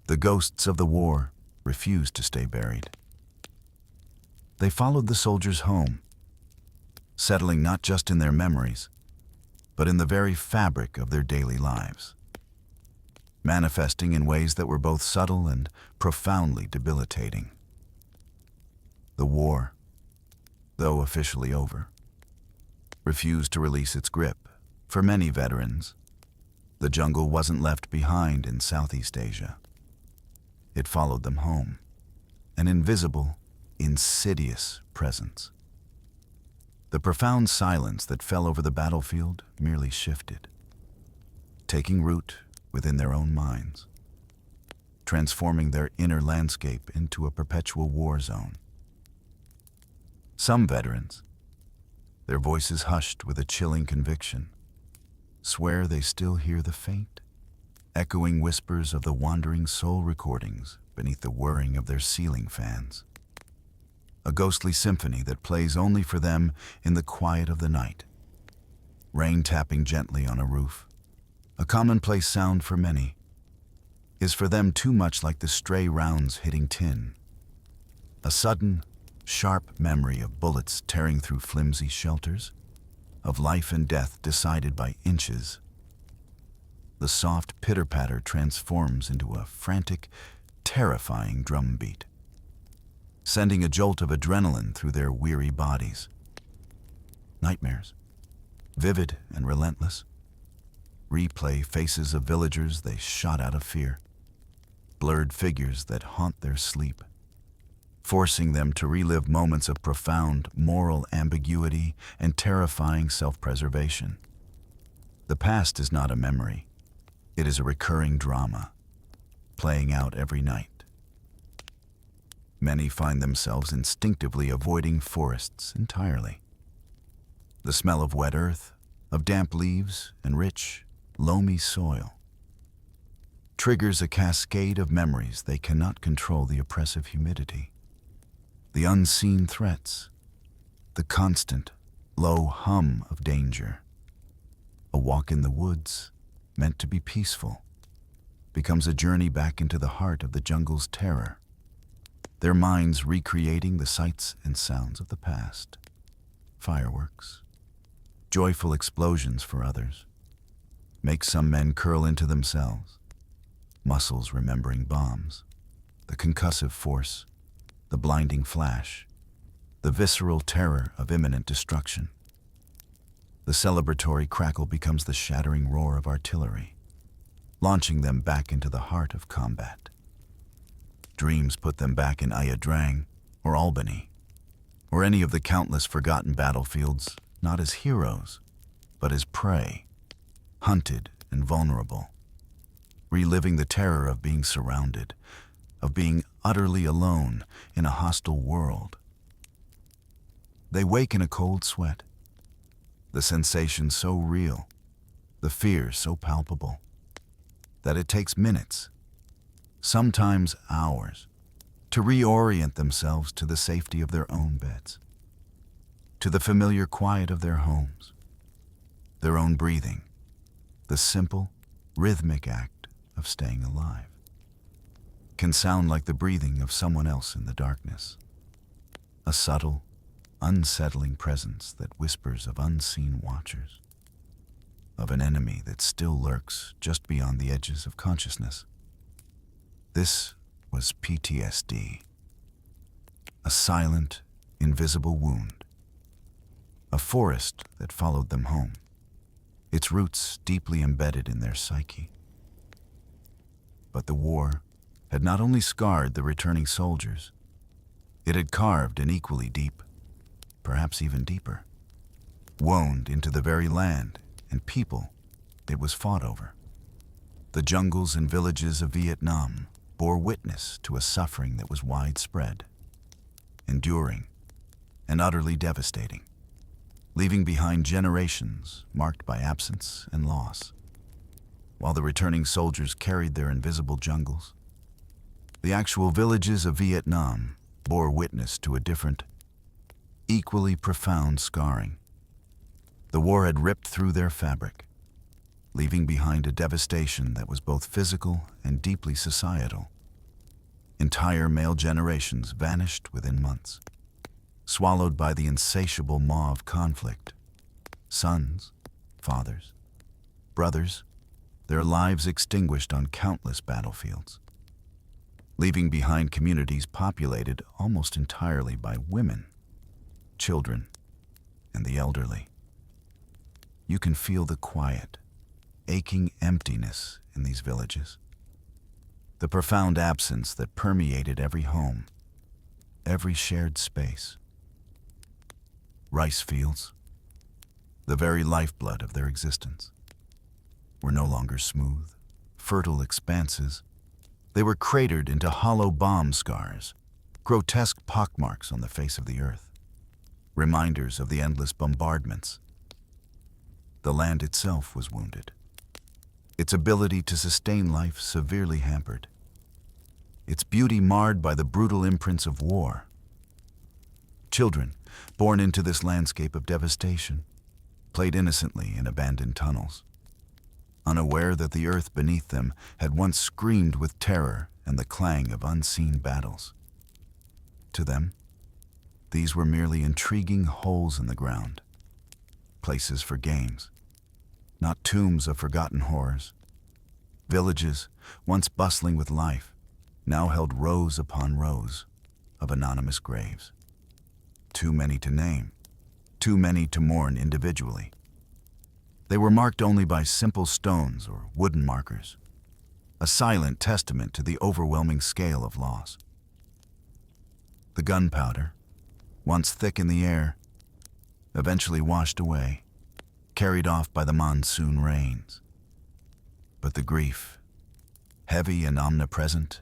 The ghosts of the war refused to stay buried. They followed the soldiers home, settling not just in their memories, but in the very fabric of their daily lives, manifesting in ways that were both subtle and profoundly debilitating. The war, though officially over, refused to release its grip. For many veterans, the jungle wasn't left behind in Southeast Asia. It followed them home, an invisible, insidious presence. The profound silence that fell over the battlefield merely shifted, taking root within their own minds, transforming their inner landscape into a perpetual war zone. Some veterans, their voices hushed with a chilling conviction, swear they still hear the faint, echoing whispers of the wandering soul recordings beneath the whirring of their ceiling fans. A ghostly symphony that plays only for them in the quiet of the night. Rain tapping gently on a roof, a commonplace sound for many, is for them too much like the stray rounds hitting tin. A sudden, sharp memory of bullets tearing through flimsy shelters, of life and death decided by inches. The soft pitter-patter transforms into a frantic, terrifying drumbeat, sending a jolt of adrenaline through their weary bodies. Nightmares, vivid and relentless, replay faces of villagers they shot out of fear, blurred figures that haunt their sleep, forcing them to relive moments of profound moral ambiguity and terrifying self-preservation. The past is not a memory. It is a recurring drama, playing out every night. Many find themselves instinctively avoiding forests entirely. The smell of wet earth, of damp leaves, and rich, loamy soil triggers a cascade of memories they cannot control: the oppressive humidity, the unseen threats, the constant, low hum of danger. A walk in the woods, meant to be peaceful, becomes a journey back into the heart of the jungle's terror, their minds recreating the sights and sounds of the past. Fireworks, joyful explosions for others, make some men curl into themselves, muscles remembering bombs, the concussive force, the blinding flash, the visceral terror of imminent destruction. The celebratory crackle becomes the shattering roar of artillery, launching them back into the heart of combat. Dreams put them back in Ia Drang or Albany, or any of the countless forgotten battlefields, not as heroes, but as prey, hunted and vulnerable, reliving the terror of being surrounded, of being utterly alone in a hostile world. They wake in a cold sweat, the sensation so real, the fear so palpable, that it takes minutes, sometimes hours, to reorient themselves to the safety of their own beds, to the familiar quiet of their homes, their own breathing, the simple, rhythmic act of staying alive, can sound like the breathing of someone else in the darkness, a subtle, unsettling presence that whispers of unseen watchers, of an enemy that still lurks just beyond the edges of consciousness. This was PTSD, a silent, invisible wound, a forest that followed them home, its roots deeply embedded in their psyche. But the war had not only scarred the returning soldiers, it had carved an equally deep, perhaps even deeper, wound into the very land and people it was fought over. The jungles and villages of Vietnam bore witness to a suffering that was widespread, enduring, and utterly devastating, leaving behind generations marked by absence and loss. While the returning soldiers carried their invisible jungles, the actual villages of Vietnam bore witness to a different, equally profound scarring. The war had ripped through their fabric, leaving behind a devastation that was both physical and deeply societal. Entire male generations vanished within months, swallowed by the insatiable maw of conflict. Sons, fathers, brothers, their lives extinguished on countless battlefields, leaving behind communities populated almost entirely by women, children, and the elderly. You can feel the quiet, aching emptiness in these villages, the profound absence that permeated every home, every shared space. Rice fields, the very lifeblood of their existence, were no longer smooth, fertile expanses. They were cratered into hollow bomb scars, grotesque pockmarks on the face of the earth, reminders of the endless bombardments. The land itself was wounded, its ability to sustain life severely hampered, its beauty marred by the brutal imprints of war. Children, born into this landscape of devastation, played innocently in abandoned tunnels, unaware that the earth beneath them had once screamed with terror and the clang of unseen battles. To them, these were merely intriguing holes in the ground, places for games, not tombs of forgotten horrors. Villages, once bustling with life, now held rows upon rows of anonymous graves. Too many to name, too many to mourn individually. They were marked only by simple stones or wooden markers, a silent testament to the overwhelming scale of loss. The gunpowder, once thick in the air, eventually washed away, carried off by the monsoon rains. But the grief, heavy and omnipresent,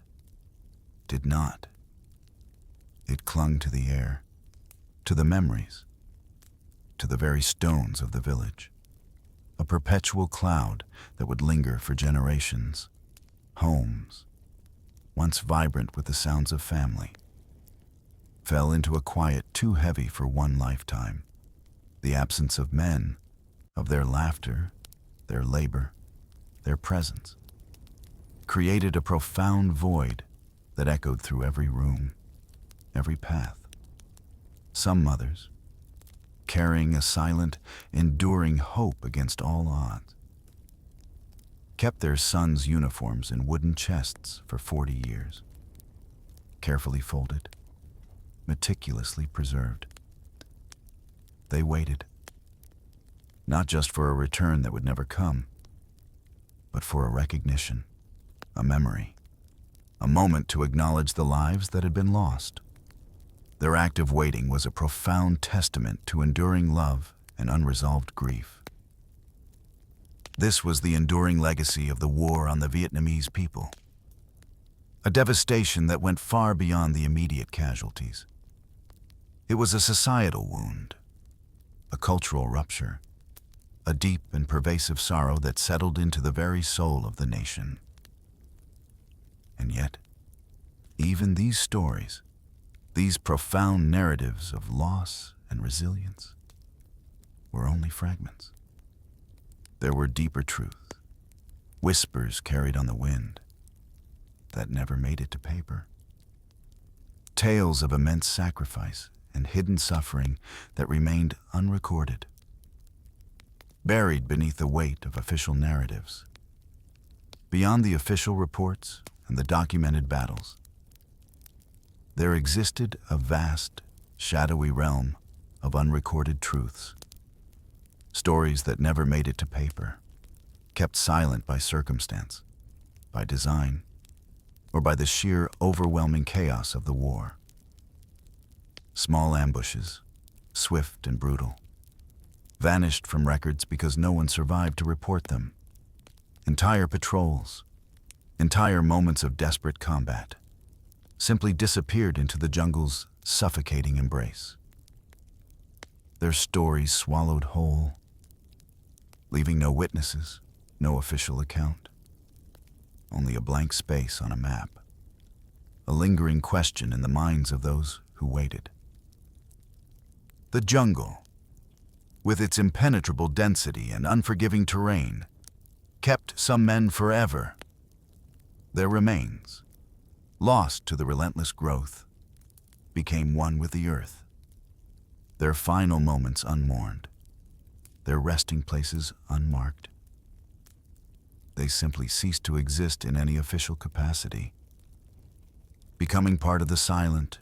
did not. It clung to the air, to the memories, to the very stones of the village. A perpetual cloud that would linger for generations. Homes, once vibrant with the sounds of family, fell into a quiet too heavy for one lifetime. The absence of men, of their laughter, their labor, their presence, created a profound void that echoed through every room, every path. Some mothers, carrying a silent, enduring hope against all odds, kept their sons' uniforms in wooden chests for 40 years, carefully folded, meticulously preserved. They waited, not just for a return that would never come, but for a recognition, a memory, a moment to acknowledge the lives that had been lost. Their act of waiting was a profound testament to enduring love and unresolved grief. This was the enduring legacy of the war on the Vietnamese people, a devastation that went far beyond the immediate casualties. It was a societal wound, a cultural rupture, a deep and pervasive sorrow that settled into the very soul of the nation. And yet, even these stories, these profound narratives of loss and resilience, were only fragments. There were deeper truths, whispers carried on the wind that never made it to paper. Tales of immense sacrifice and hidden suffering that remained unrecorded, buried beneath the weight of official narratives. Beyond the official reports and the documented battles, there existed a vast, shadowy realm of unrecorded truths. Stories that never made it to paper, kept silent by circumstance, by design, or by the sheer overwhelming chaos of the war. Small ambushes, swift and brutal, vanished from records because no one survived to report them. Entire patrols, entire moments of desperate combat, simply disappeared into the jungle's suffocating embrace. Their stories swallowed whole, leaving no witnesses, no official account. Only a blank space on a map, a lingering question in the minds of those who waited. The jungle, with its impenetrable density and unforgiving terrain, kept some men forever. Their remains, lost to the relentless growth, became one with the earth. Their final moments unmourned, their resting places unmarked. They simply ceased to exist in any official capacity, becoming part of the silent,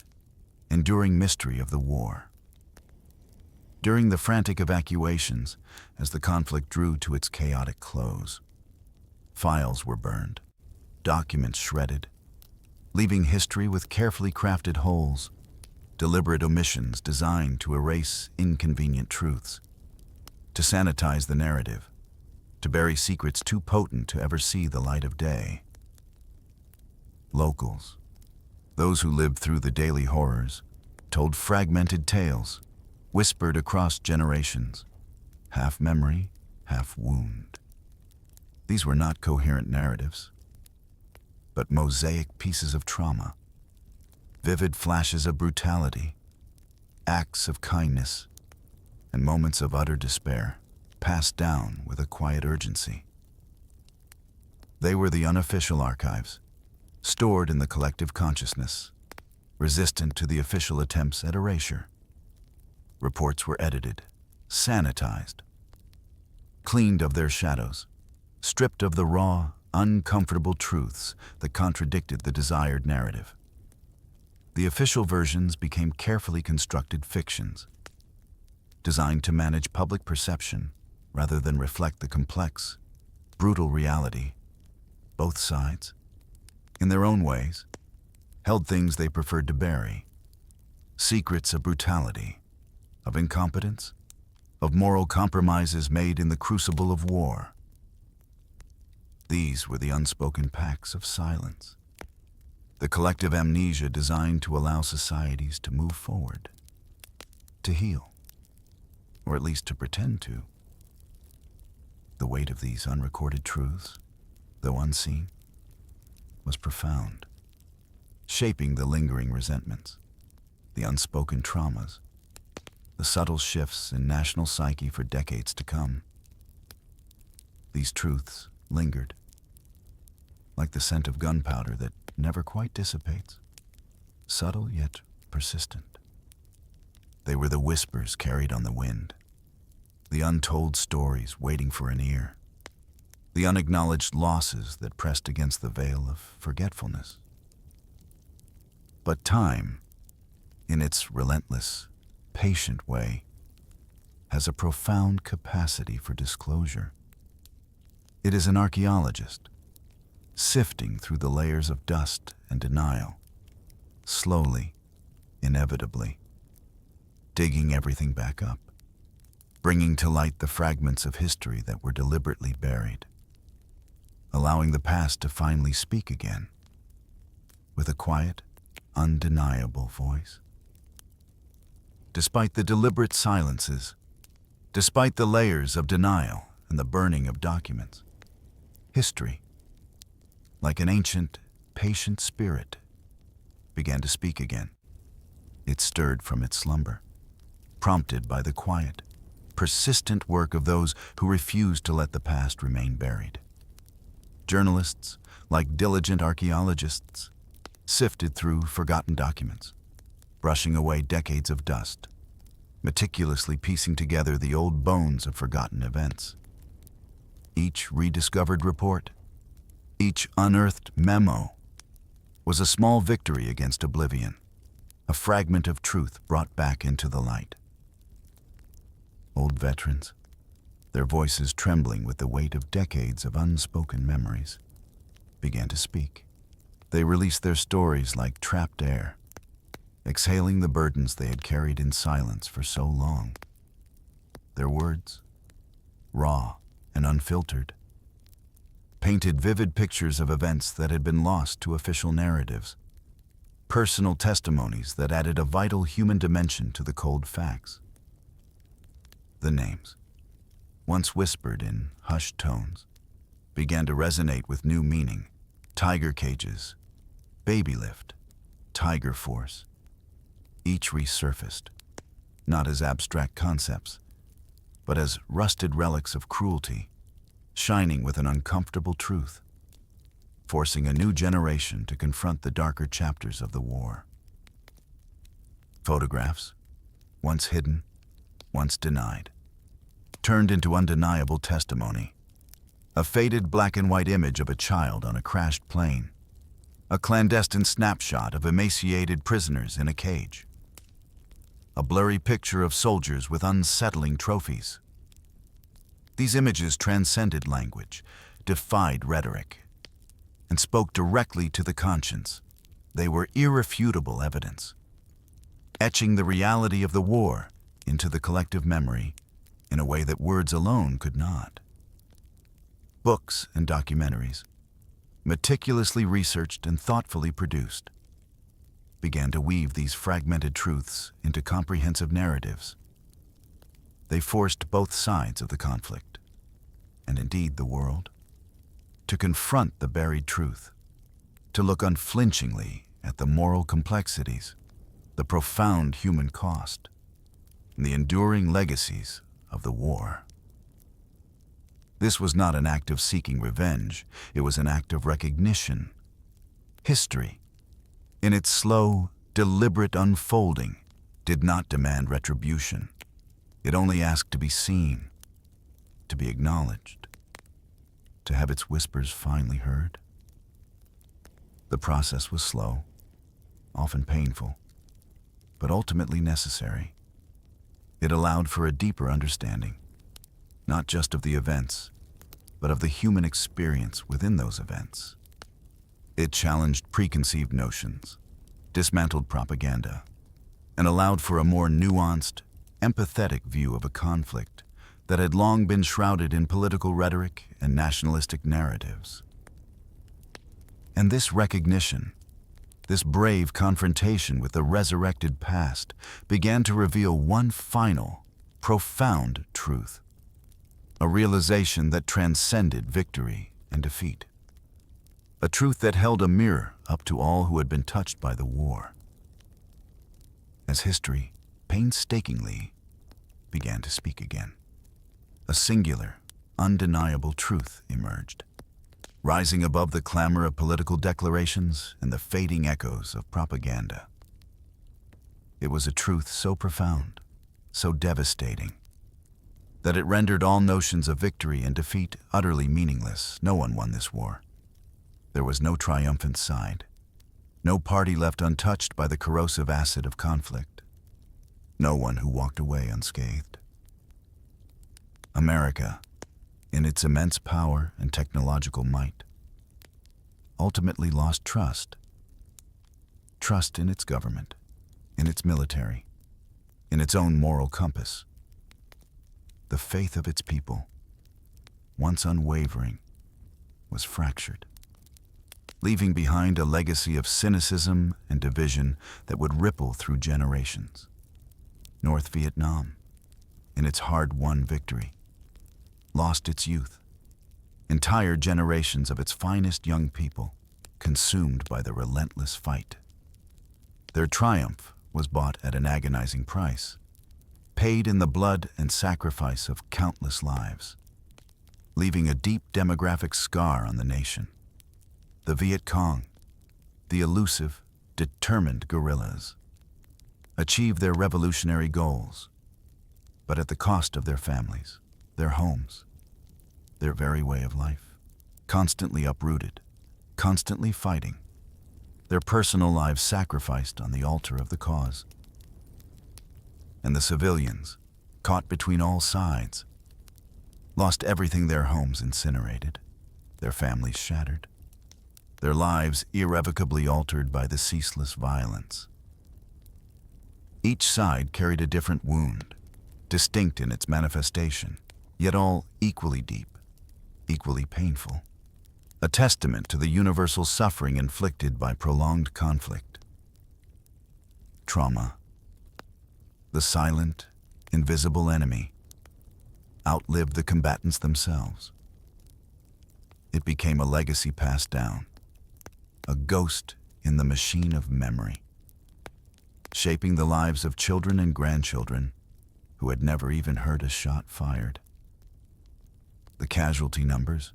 enduring mystery of the war. During the frantic evacuations, as the conflict drew to its chaotic close, files were burned, documents shredded, leaving history with carefully crafted holes, deliberate omissions designed to erase inconvenient truths, to sanitize the narrative, to bury secrets too potent to ever see the light of day. Locals, those who lived through the daily horrors, told fragmented tales, whispered across generations, half memory, half wound. These were not coherent narratives, but mosaic pieces of trauma, vivid flashes of brutality, acts of kindness, and moments of utter despair, passed down with a quiet urgency. They were the unofficial archives, stored in the collective consciousness, resistant to the official attempts at erasure. Reports were edited, sanitized, cleaned of their shadows, stripped of the raw, uncomfortable truths that contradicted the desired narrative. The official versions became carefully constructed fictions, designed to manage public perception rather than reflect the complex, brutal reality. Both sides, in their own ways, held things they preferred to bury, secrets of brutality, of incompetence, of moral compromises made in the crucible of war. These were the unspoken pacts of silence, the collective amnesia designed to allow societies to move forward, to heal, or at least to pretend to. The weight of these unrecorded truths, though unseen, was profound, shaping the lingering resentments, the unspoken traumas, the subtle shifts in national psyche for decades to come. These truths lingered, like the scent of gunpowder that never quite dissipates, subtle yet persistent. They were the whispers carried on the wind, the untold stories waiting for an ear, the unacknowledged losses that pressed against the veil of forgetfulness. But time, in its relentless, patient way, has a profound capacity for disclosure. It is an archaeologist, sifting through the layers of dust and denial, slowly, inevitably, digging everything back up, bringing to light the fragments of history that were deliberately buried, allowing the past to finally speak again, with a quiet, undeniable voice. Despite the deliberate silences, despite the layers of denial and the burning of documents, history, like an ancient, patient spirit, began to speak again. It stirred from its slumber, prompted by the quiet, persistent work of those who refused to let the past remain buried. Journalists, like diligent archaeologists, sifted through forgotten documents, brushing away decades of dust, meticulously piecing together the old bones of forgotten events. Each rediscovered report, each unearthed memo, was a small victory against oblivion, a fragment of truth brought back into the light. Old veterans, their voices trembling with the weight of decades of unspoken memories, began to speak. They released their stories like trapped air, exhaling the burdens they had carried in silence for so long. Their words, raw and unfiltered, painted vivid pictures of events that had been lost to official narratives, personal testimonies that added a vital human dimension to the cold facts. The names, once whispered in hushed tones, began to resonate with new meaning. Tiger cages, baby lift, tiger force. Each resurfaced, not as abstract concepts, but as rusted relics of cruelty, shining with an uncomfortable truth, forcing a new generation to confront the darker chapters of the war. Photographs, once hidden, once denied, turned into undeniable testimony. A faded black and white image of a child on a crashed plane, a clandestine snapshot of emaciated prisoners in a cage, a blurry picture of soldiers with unsettling trophies. These images transcended language, defied rhetoric, and spoke directly to the conscience. They were irrefutable evidence, etching the reality of the war into the collective memory in a way that words alone could not. Books and documentaries, meticulously researched and thoughtfully produced, began to weave these fragmented truths into comprehensive narratives. They forced both sides of the conflict, and indeed the world, to confront the buried truth, to look unflinchingly at the moral complexities, the profound human cost, and the enduring legacies of the war. This was not an act of seeking revenge, it was an act of recognition. History, in its slow, deliberate unfolding, did not demand retribution. It only asked to be seen, to be acknowledged, to have its whispers finally heard. The process was slow, often painful, but ultimately necessary. It allowed for a deeper understanding, not just of the events, but of the human experience within those events. It challenged preconceived notions, dismantled propaganda, and allowed for a more nuanced, empathetic view of a conflict that had long been shrouded in political rhetoric and nationalistic narratives. And this recognition, this brave confrontation with the resurrected past, began to reveal one final, profound truth. A realization that transcended victory and defeat. A truth that held a mirror up to all who had been touched by the war. As history, painstakingly, began to speak again, a singular, undeniable truth emerged, rising above the clamor of political declarations and the fading echoes of propaganda. It was a truth so profound, so devastating, that it rendered all notions of victory and defeat utterly meaningless. No one won this war. There was no triumphant side, no party left untouched by the corrosive acid of conflict, no one who walked away unscathed. America, in its immense power and technological might, ultimately lost trust. Trust in its government, in its military, in its own moral compass. The faith of its people, once unwavering, was fractured, leaving behind a legacy of cynicism and division that would ripple through generations. North Vietnam, in its hard-won victory, lost its youth, entire generations of its finest young people consumed by the relentless fight. Their triumph was bought at an agonizing price, paid in the blood and sacrifice of countless lives. leaving a deep demographic scar on the nation. The Viet Cong, the elusive, determined guerrillas, achieved their revolutionary goals, but at the cost of their families, their homes, their very way of life. Constantly uprooted, constantly fighting, their personal lives sacrificed on the altar of the cause. And the civilians, caught between all sides, lost everything: their homes incinerated, their families shattered, their lives irrevocably altered by the ceaseless violence. Each side carried a different wound, distinct in its manifestation, yet all equally deep, equally painful. A testament to the universal suffering inflicted by prolonged conflict. Trauma, the silent, invisible enemy, outlived the combatants themselves. It became a legacy passed down, a ghost in the machine of memory, shaping the lives of children and grandchildren who had never even heard a shot fired. The casualty numbers,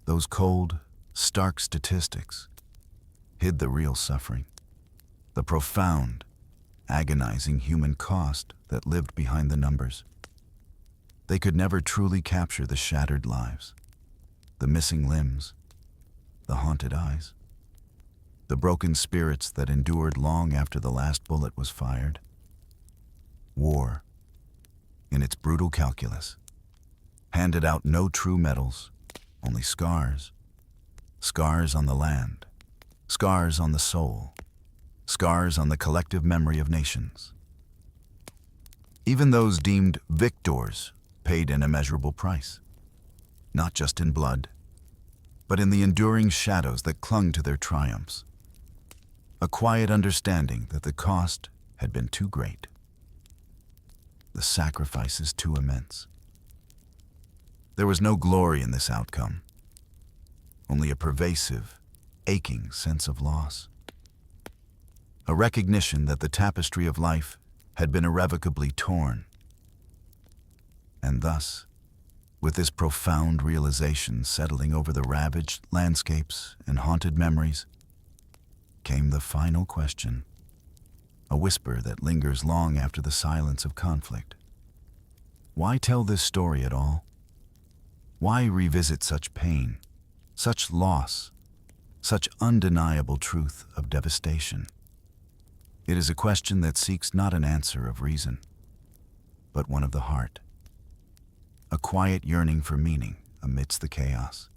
those cold, stark statistics, hid the real suffering, the profound, agonizing human cost that lived behind the numbers. They could never truly capture the shattered lives, the missing limbs, the haunted eyes, the broken spirits that endured long after the last bullet was fired. War, in its brutal calculus, handed out no true medals, only scars. Scars on the land, scars on the soul, scars on the collective memory of nations. Even those deemed victors paid an immeasurable price, not just in blood, but in the enduring shadows that clung to their triumphs. A quiet understanding that the cost had been too great, the sacrifices too immense. There was no glory in this outcome, only a pervasive, aching sense of loss. A recognition that the tapestry of life had been irrevocably torn. And thus, with this profound realization settling over the ravaged landscapes and haunted memories, came the final question, a whisper that lingers long after the silence of conflict. Why tell this story at all? Why revisit such pain, such loss, such undeniable truth of devastation? It is a question that seeks not an answer of reason, but one of the heart. A quiet yearning for meaning amidst the chaos.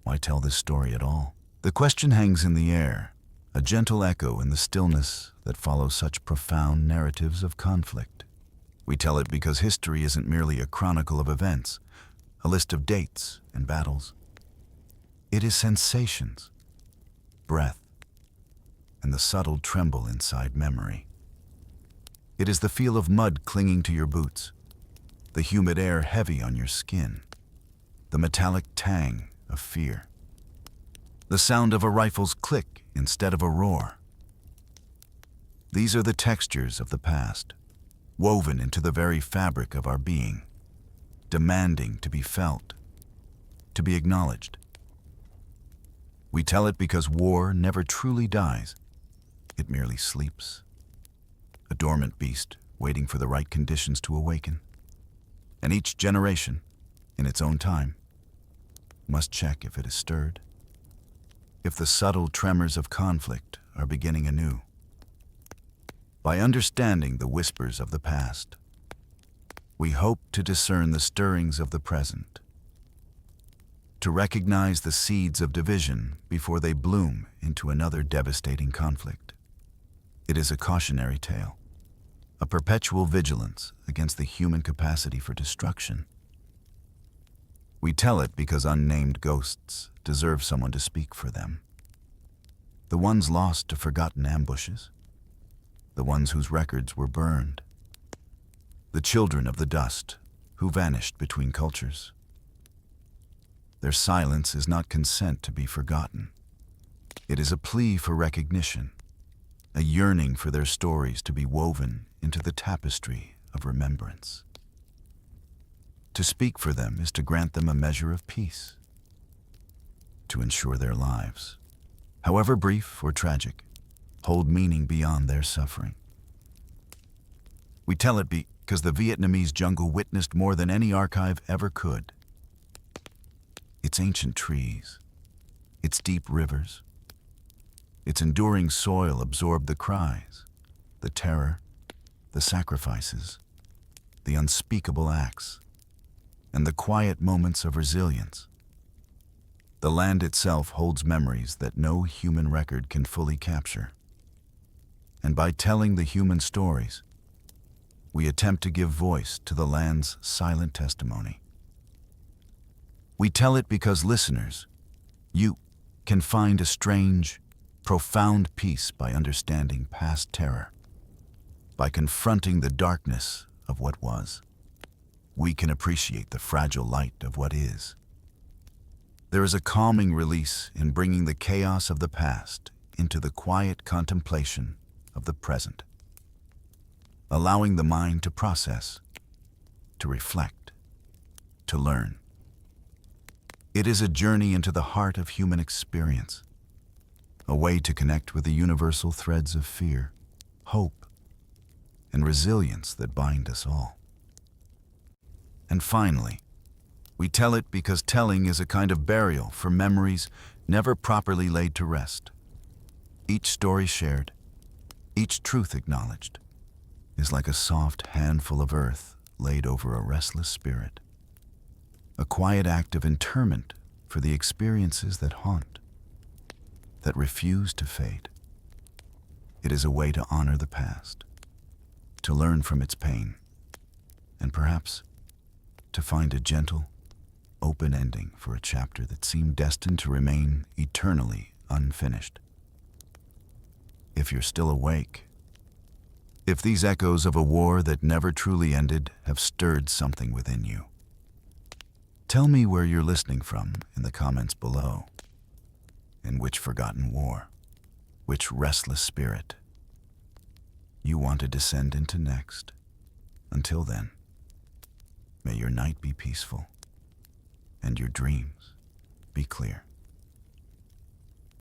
Why tell this story at all? The question hangs in the air, a gentle echo in the stillness that follows such profound narratives of conflict. We tell it because history isn't merely a chronicle of events, a list of dates and battles. It is sensations, breath, and the subtle tremble inside memory. It is the feel of mud clinging to your boots, the humid air heavy on your skin, the metallic tang of fear, the sound of a rifle's click instead of a roar. These are the textures of the past, woven into the very fabric of our being, demanding to be felt, to be acknowledged. We tell it because war never truly dies. It merely sleeps, a dormant beast waiting for the right conditions to awaken. And each generation, in its own time, must check if it is stirred, if the subtle tremors of conflict are beginning anew. By understanding the whispers of the past, we hope to discern the stirrings of the present, to recognize the seeds of division before they bloom into another devastating conflict. It is a cautionary tale, a perpetual vigilance against the human capacity for destruction. We tell it because unnamed ghosts deserve someone to speak for them. The ones lost to forgotten ambushes, the ones whose records were burned, the children of the dust who vanished between cultures. Their silence is not consent to be forgotten. It is a plea for recognition, a yearning for their stories to be woven into the tapestry of remembrance. To speak for them is to grant them a measure of peace, to ensure their lives, however brief or tragic, hold meaning beyond their suffering. We tell it because the Vietnamese jungle witnessed more than any archive ever could. Its ancient trees, its deep rivers, its enduring soil absorbed the cries, the terror, the sacrifices, the unspeakable acts, and the quiet moments of resilience. The land itself holds memories that no human record can fully capture. And by telling the human stories, we attempt to give voice to the land's silent testimony. We tell it because listeners, you can find a strange, profound peace by understanding past terror. By confronting the darkness of what was, we can appreciate the fragile light of what is. There is a calming release in bringing the chaos of the past into the quiet contemplation of the present, allowing the mind to process, to reflect, to learn. It is a journey into the heart of human experience, a way to connect with the universal threads of fear, hope, and resilience that bind us all. And finally, we tell it because telling is a kind of burial for memories never properly laid to rest. Each story shared, each truth acknowledged, is like a soft handful of earth laid over a restless spirit, a quiet act of interment for the experiences that haunt, that refuse to fade. It is a way to honor the past, to learn from its pain, and perhaps to find a gentle, open ending for a chapter that seemed destined to remain eternally unfinished. If you're still awake, if these echoes of a war that never truly ended have stirred something within you, tell me where you're listening from in the comments below, and which forgotten war, which restless spirit you want to descend into next. Until then, may your night be peaceful and your dreams be clear.